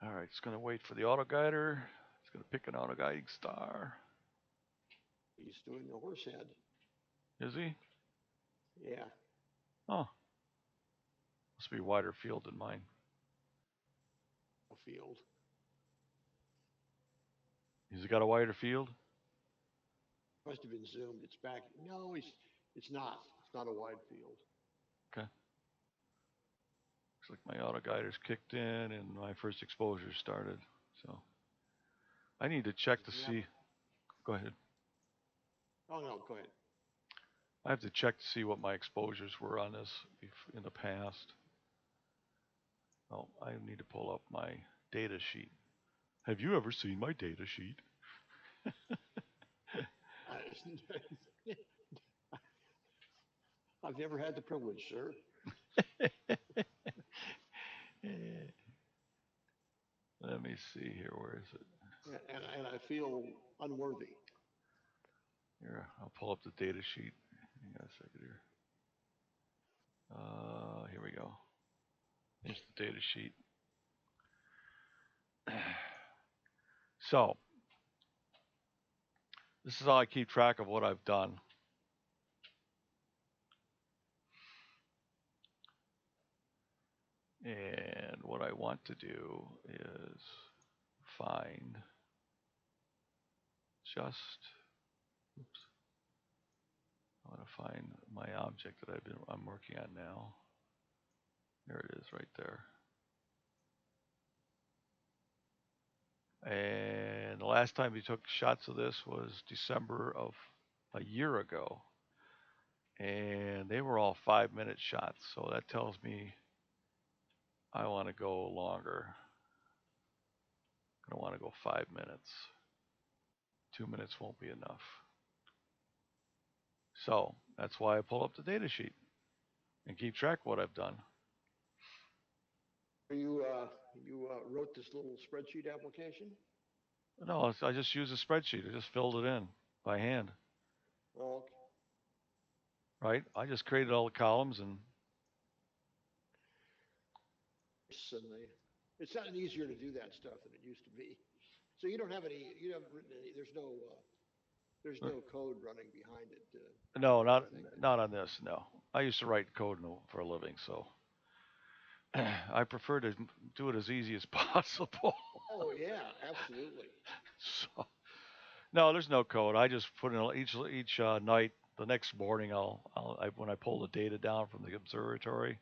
All right, it's gonna wait for the auto guider. It's gonna pick an auto guiding star. He's doing the horse head. Is he? Yeah. Oh, must be wider field than mine. A field. Has he got a wider field? Must have been zoomed. It's back. No, it's not. It's not a wide field. Okay. Looks like my auto guider's kicked in and my first exposure started. So I need to check to see. Go ahead. Oh no, go ahead. I have to check to see what my exposures were on this in the past. Oh, I need to pull up my data sheet. Have you ever seen my data sheet? I've never had the privilege, sir. Let me see here. Where is it? And I feel unworthy. Here, I'll pull up the data sheet. Hang on a second here. Here we go. Here's the data sheet. So, this is how I keep track of what I've done. And what I want to do is find oops. I want to find my object that I'm working on now. There it is right there. And the last time we took shots of this was December of a year ago. And they were all 5-minute shots. So that tells me I want to go longer. I don't want to go 5 minutes. 2 minutes won't be enough. So that's why I pull up the data sheet and keep track of what I've done. You wrote this little spreadsheet application? No, I just used a spreadsheet. I just filled it in by hand. Oh, okay. Right? I just created all the columns and it's gotten easier to do that stuff than it used to be. So you haven't written any, there's no code running behind it. no, not on this. No, I used to write code for a living, so I prefer to do it as easy as possible. Oh yeah, absolutely. So no, there's no code. I just put in each night. The next morning, when I pull the data down from the observatory,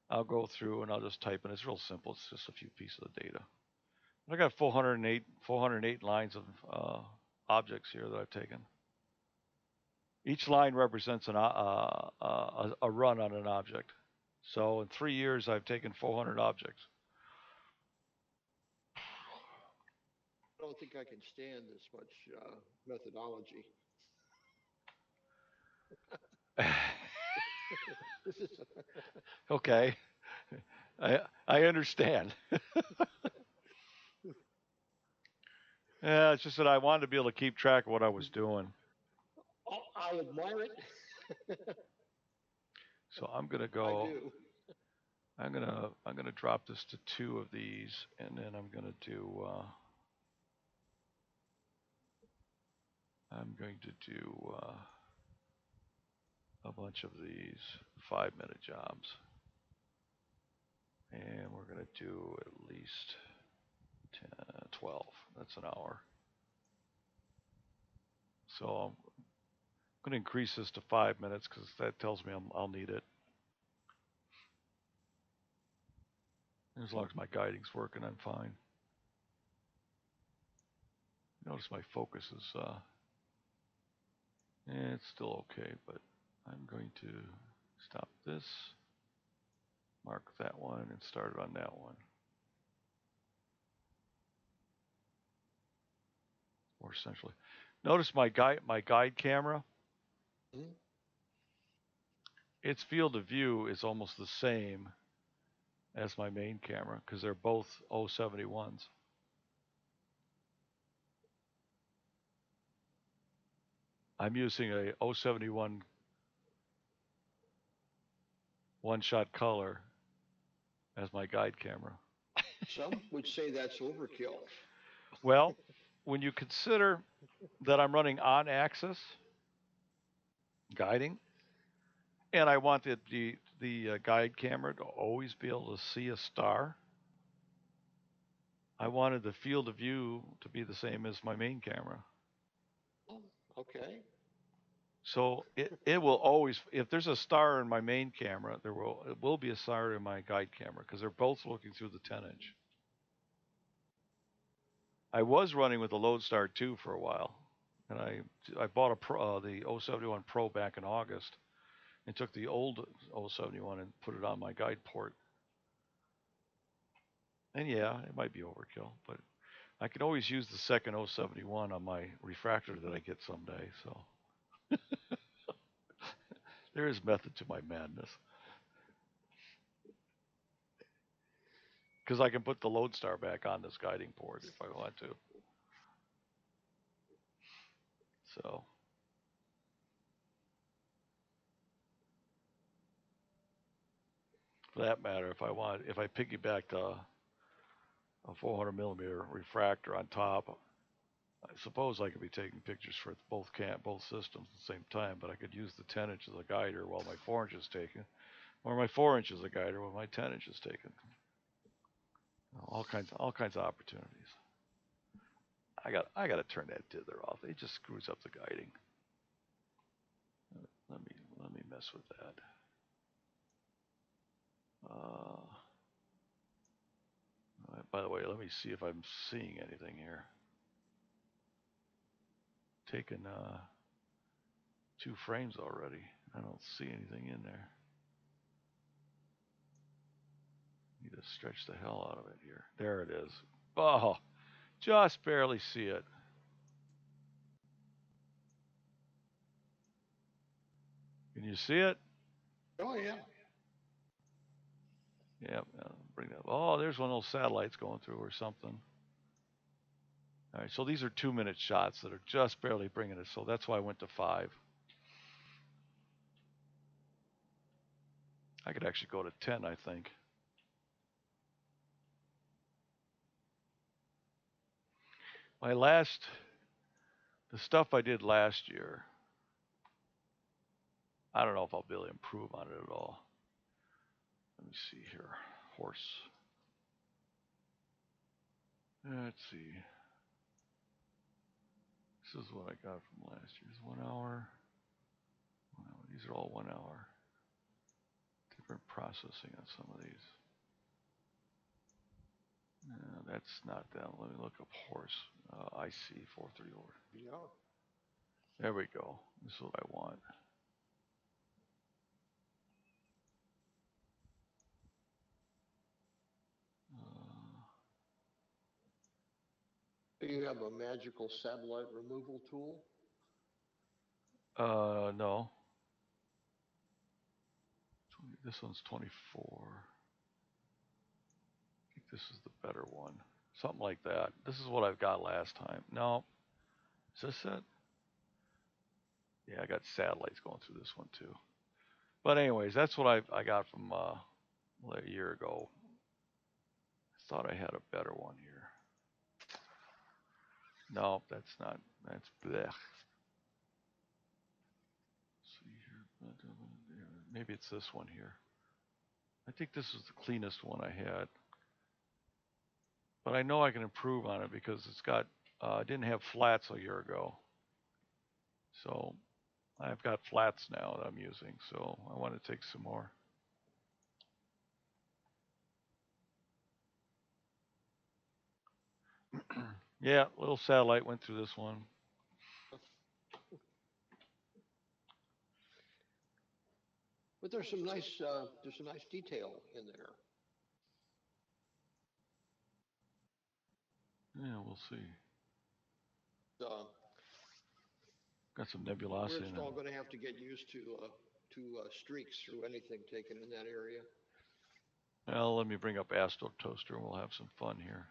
I'll go through and I'll just type in. It's real simple. It's just a few pieces of data. I got 408 lines of objects here that I've taken. Each line represents a run on an object. So in 3 years, I've taken 400 objects. I don't think I can stand this much methodology. Okay, I understand. Yeah, it's just that I wanted to be able to keep track of what I was doing. Oh, I admire it. So I'm gonna go. I do. I'm gonna drop this to 2 of these, and then I'm gonna do. I'm going to do a bunch of these 5-minute jobs, and we're gonna do at least 10, 12. That's an hour. So I'm going to increase this to 5 minutes because that tells me I'll need it. As long as my guiding's working, I'm fine. Notice my focus is, it's still okay, but I'm going to stop this, mark that one, and start it on that one. More essentially. Notice my guide camera. Mhm. Its field of view is almost the same as my main camera because they're both 071s. I'm using a 071 one-shot color as my guide camera. Some would say that's overkill. Well, when you consider that I'm running on axis guiding, and I want the guide camera to always be able to see a star, I wanted the field of view to be the same as my main camera. Okay. So it will always, if there's a star in my main camera, it will be a star in my guide camera because they're both looking through the 10-inch. I was running with the Lodestar 2 for a while, and I bought the 071 Pro back in August, and took the old 071 and put it on my guide port. And yeah, it might be overkill, but I can always use the second 071 on my refractor that I get someday. So there is method to my madness. Because I can put the Lodestar back on this guiding port if I want to. So for that matter, if I piggybacked a 400 millimeter refractor on top, I suppose I could be taking pictures for both systems at the same time, but I could use the 10-inch as a guider while my 4-inch is taken, or my 4-inch as a guider while my 10-inch is taken. All kinds of opportunities. I got to turn that dither off. It just screws up the guiding. Let me mess with that. By the way, let me see if I'm seeing anything here. Taken 2 frames already. I don't see anything in there. Need to stretch the hell out of it here. There it is. Oh, just barely see it. Can you see it? Oh, yeah. Yeah, bring that. Oh, there's one of those satellites going through or something. All right, so these are 2-minute shots that are just barely bringing it. So that's why I went to 5. I could actually go to 10, I think. The stuff I did last year, I don't know if I'll be able to improve on it at all. Let me see here. Horse. Let's see. This is what I got from last year's 1 hour. 1 hour. These are all 1 hour. Different processing on some of these. No, that's not that. Let me look up horse. IC 434. Yeah. There we go. This is what I want. Do you have a magical satellite removal tool? No. This one's 24. I think this is the better one. Something like that. This is what I've got last time. No. Is this it? Yeah, I got satellites going through this one too. But anyways, that's what I got from a year ago. I thought I had a better one here. No, that's not. That's blech. See here. Maybe it's this one here. I think this is the cleanest one I had. But I know I can improve on it because it's got, didn't have flats a year ago. So I've got flats now that I'm using, so I want to take some more. Yeah, little satellite went through this one. But there's some nice detail in there. Yeah, we'll see. Uh, Got some we're nebulosity in just it. all going to have to get used to streaks through anything taken in that area. Well, let me bring up Astro Toaster and we'll have some fun here.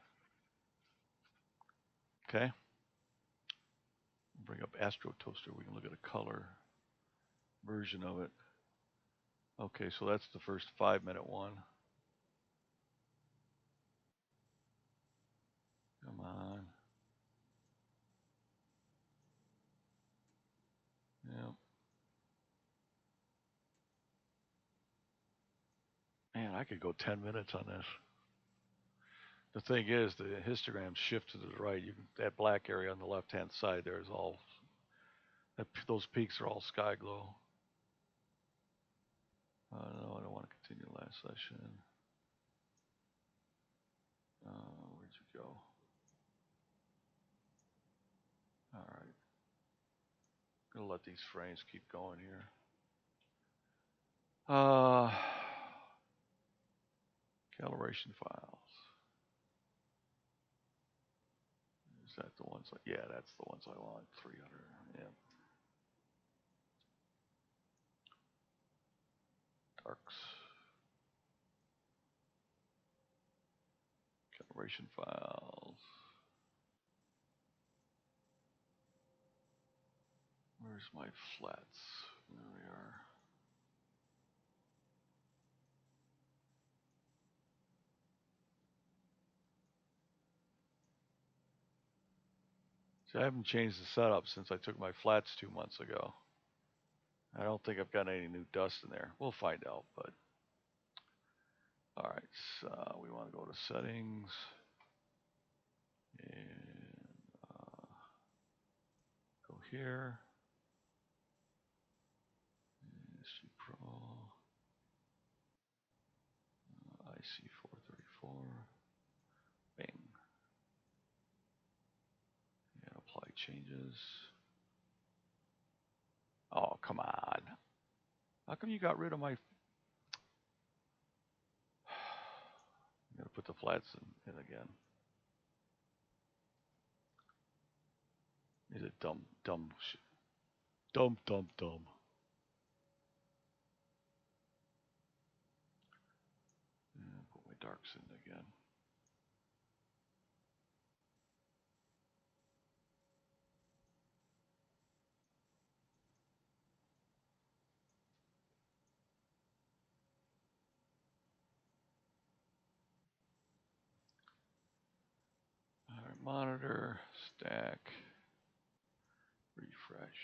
Okay. Bring up Astro Toaster. We can look at a color version of it. Okay, so that's the first 5-minute one. Come on. Yeah. Man, I could go 10 minutes on this. The thing is, the histograms shift to the right. That black area on the left-hand side there is all, those peaks are all sky glow. No, I don't want to continue last session. Where'd you go? All right. Gonna let these frames keep going here. Calibration files. Is that the ones? Yeah, that's the ones I want. 300. Yeah. Darks. Calibration files. Where's my flats? There we are. See, I haven't changed the setup since I took my flats 2 months ago. I don't think I've got any new dust in there. We'll find out, but all right. So we want to go to settings and go here. SG Pro, IC 434. Bing. And apply changes. Oh, come on. How come you got rid of my... I'm going to put the flats in again. Is it dumb? Dumb. And put my darks in again. All right, monitor, stack, refresh.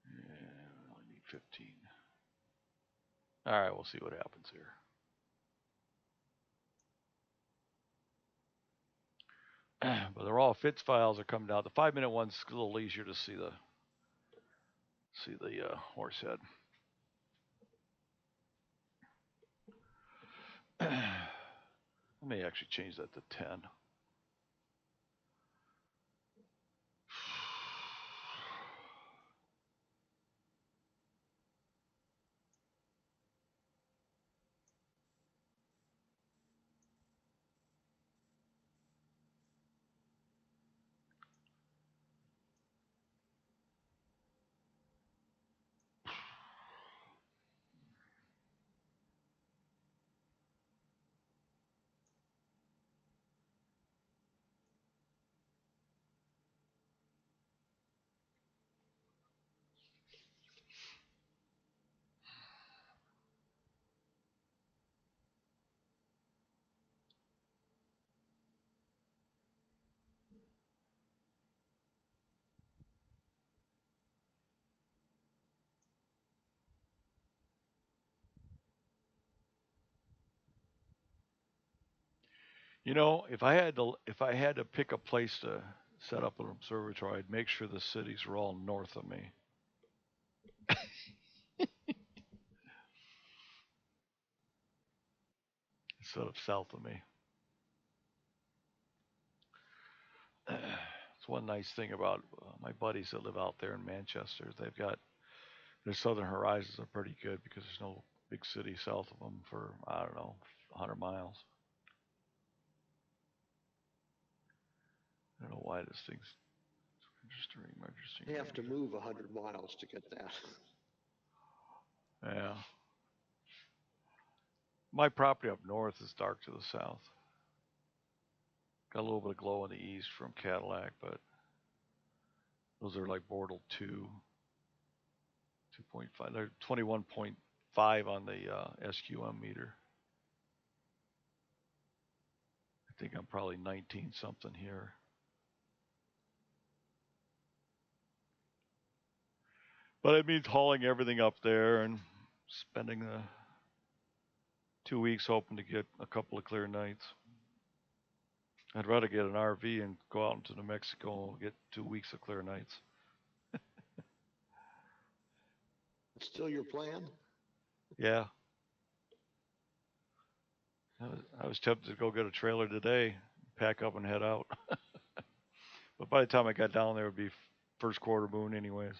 And I only need 15. All right, we'll see what happens here. But they're all fits files are coming down. The 5-minute one's a little easier to see the horse head. Let me actually change that to 10. You know, if I had to pick a place to set up an observatory, I'd make sure the cities were all north of me. instead of south of me. It's one nice thing about my buddies that live out there in Manchester. They've got their southern horizons are pretty good because there's no big city south of them for I don't know 100 miles. I don't know why this thing's registering. You have to move 100 miles to get that. Yeah. My property up north is dark to the south. Got a little bit of glow in the east from Cadillac, but those are like Bortle 2, 2.5. They're 21.5 on the SQM meter. I think I'm probably 19 something here. But it means hauling everything up there and spending 2 weeks hoping to get a couple of clear nights. I'd rather get an RV and go out into New Mexico and get 2 weeks of clear nights. Still your plan? Yeah. I was tempted to go get a trailer today, pack up and head out. But by the time I got down there, it would be first quarter moon anyways.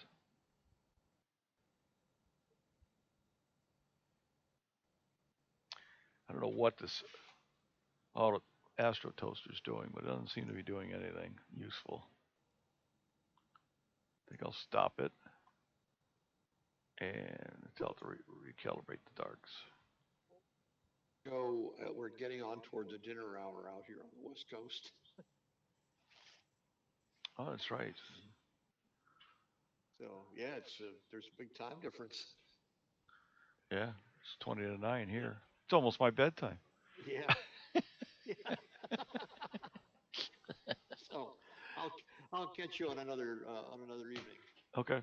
I don't know what this Astro Toaster's doing, but it doesn't seem to be doing anything useful. I think I'll stop it and tell it to recalibrate the darks. So we're getting on towards the dinner hour out here on the West Coast. Oh, that's right. So yeah, there's a big time difference. Yeah, it's 20 to 9 here. It's almost my bedtime. Yeah. Yeah. So I'll catch you on another evening. Okay.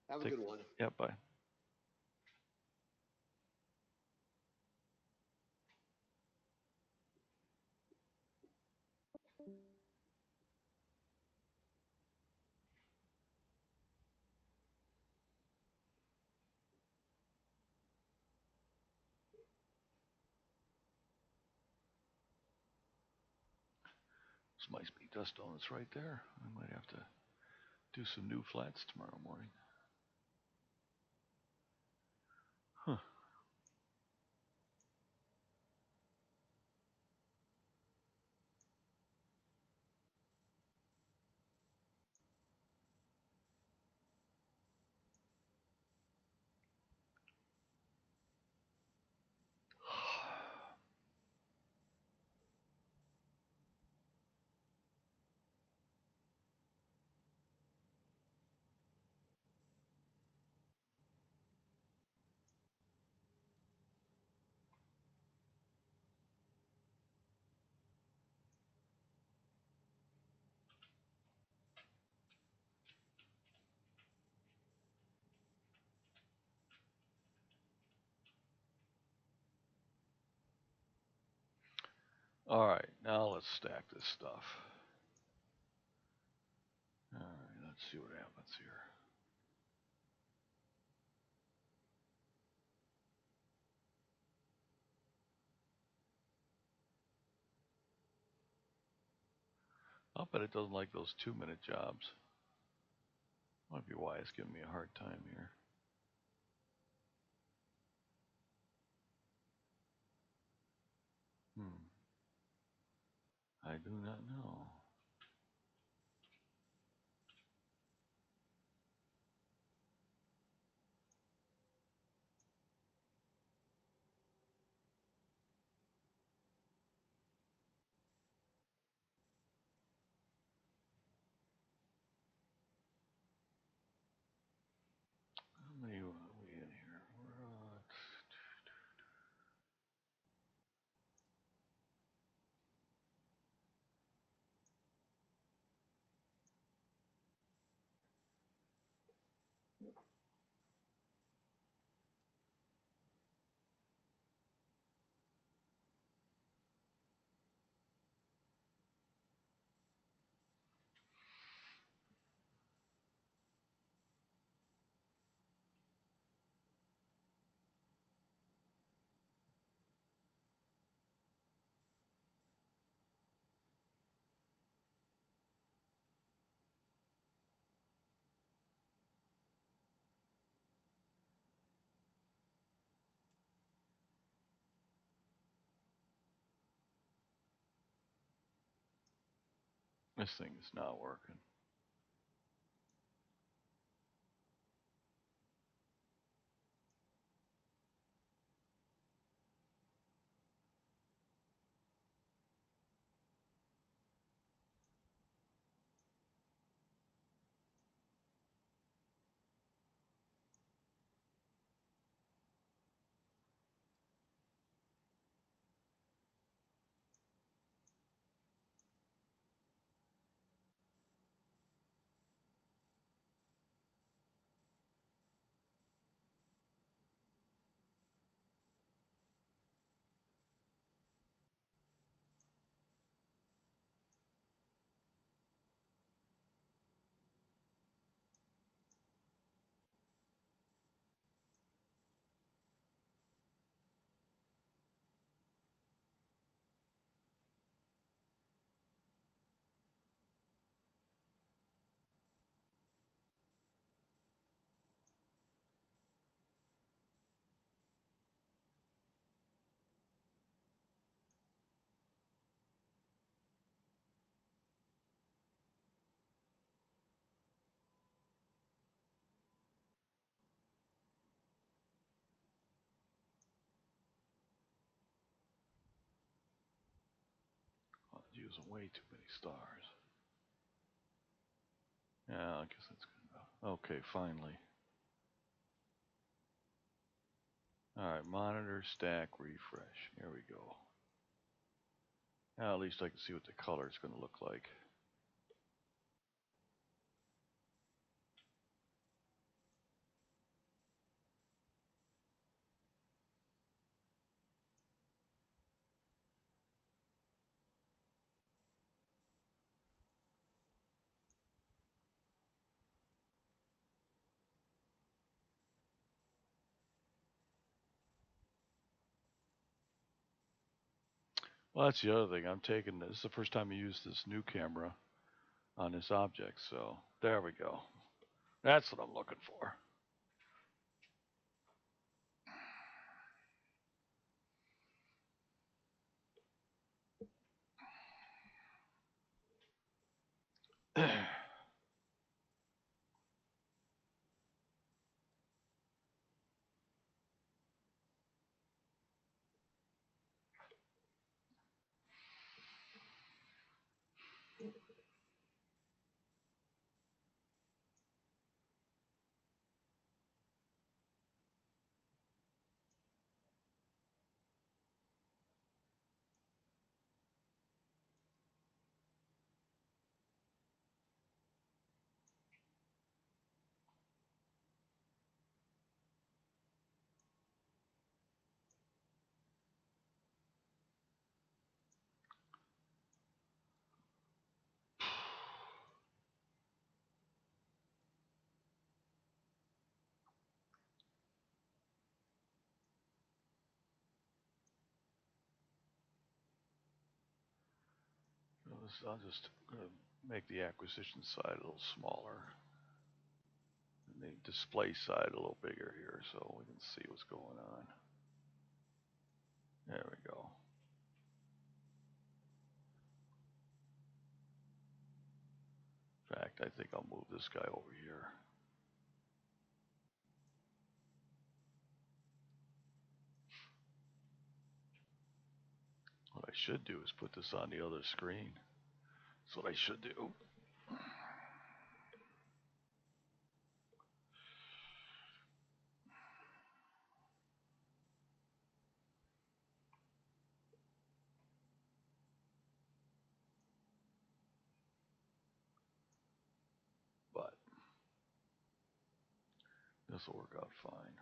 Have a good one. Yeah, bye. This might be dust donuts right there. I might have to do some new flats tomorrow morning. Huh. All right, now let's stack this stuff. All right, let's see what happens here. I'll bet it doesn't like those 2-minute jobs. Might be why it's giving me a hard time here. I do not know. How many are we in here? We're This thing is not working. I'm using way too many stars. Yeah, I guess that's good enough. Okay, finally. Alright, monitor, stack, refresh. Here we go. Now at least I can see what the color is going to look like. Well, that's the other thing. I'm taking this. This is the first time I use this new camera on this object. So there we go. That's what I'm looking for. I'll just make the acquisition side a little smaller and the display side a little bigger here so we can see what's going on. There we go. In fact, I think I'll move this guy over here. What I should do is put this on the other screen. That's what I should do. But this will work out fine.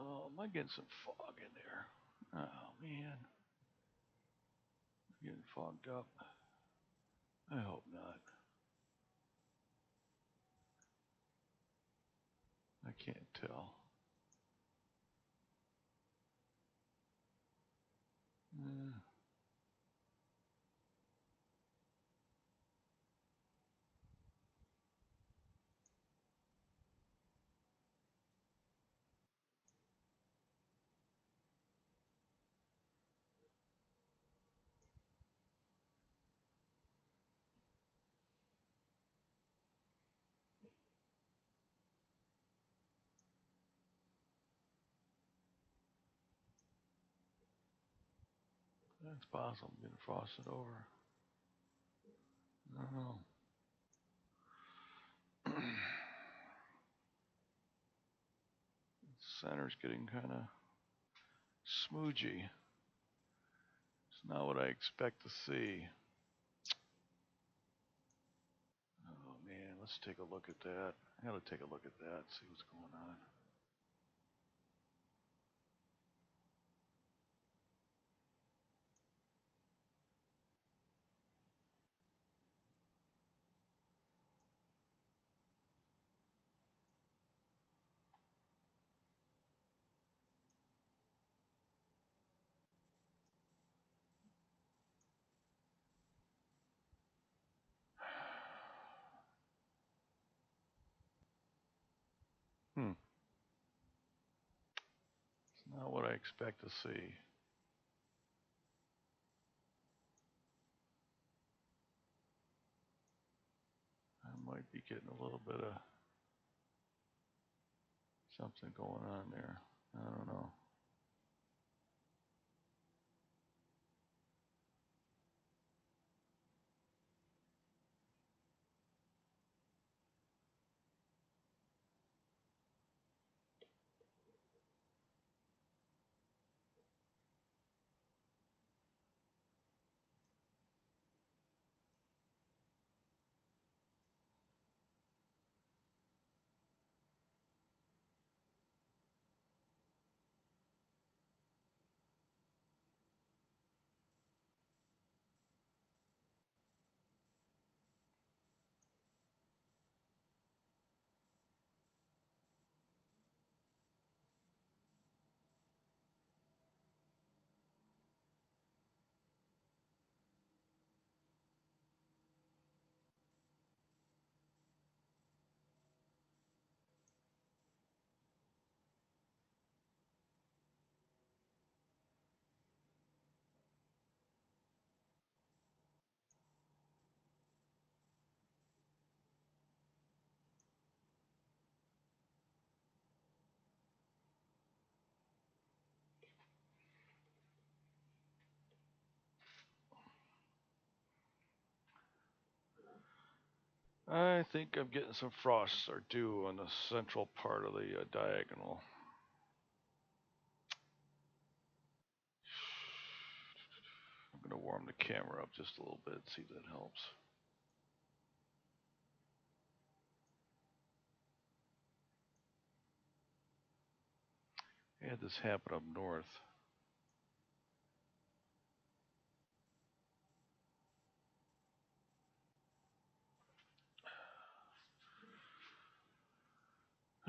Oh, am I getting some fog in there? Oh man, I'm getting fogged up. I hope not. I can't tell. Mm. That's possible. I'm getting frosted over. I don't know. Center's getting kind of smoochy. It's not what I expect to see. Oh man, let's take a look at that. I gotta take a look at that, see what's going on. Hmm. It's not what I expect to see. I might be getting a little bit of something going on there. I don't know. I think I'm getting some frosts or dew on the central part of the diagonal. I'm going to warm the camera up just a little bit, see if that helps. I had this happen up north.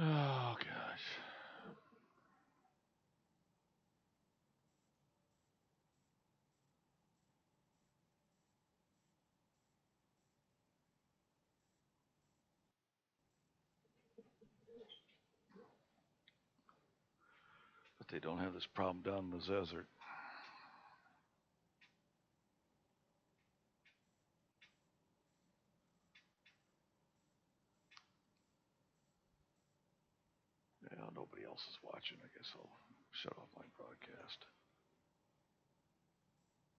Oh gosh. But they don't have this problem down in the desert. Yeah, nobody else is watching. I guess I'll shut off my broadcast.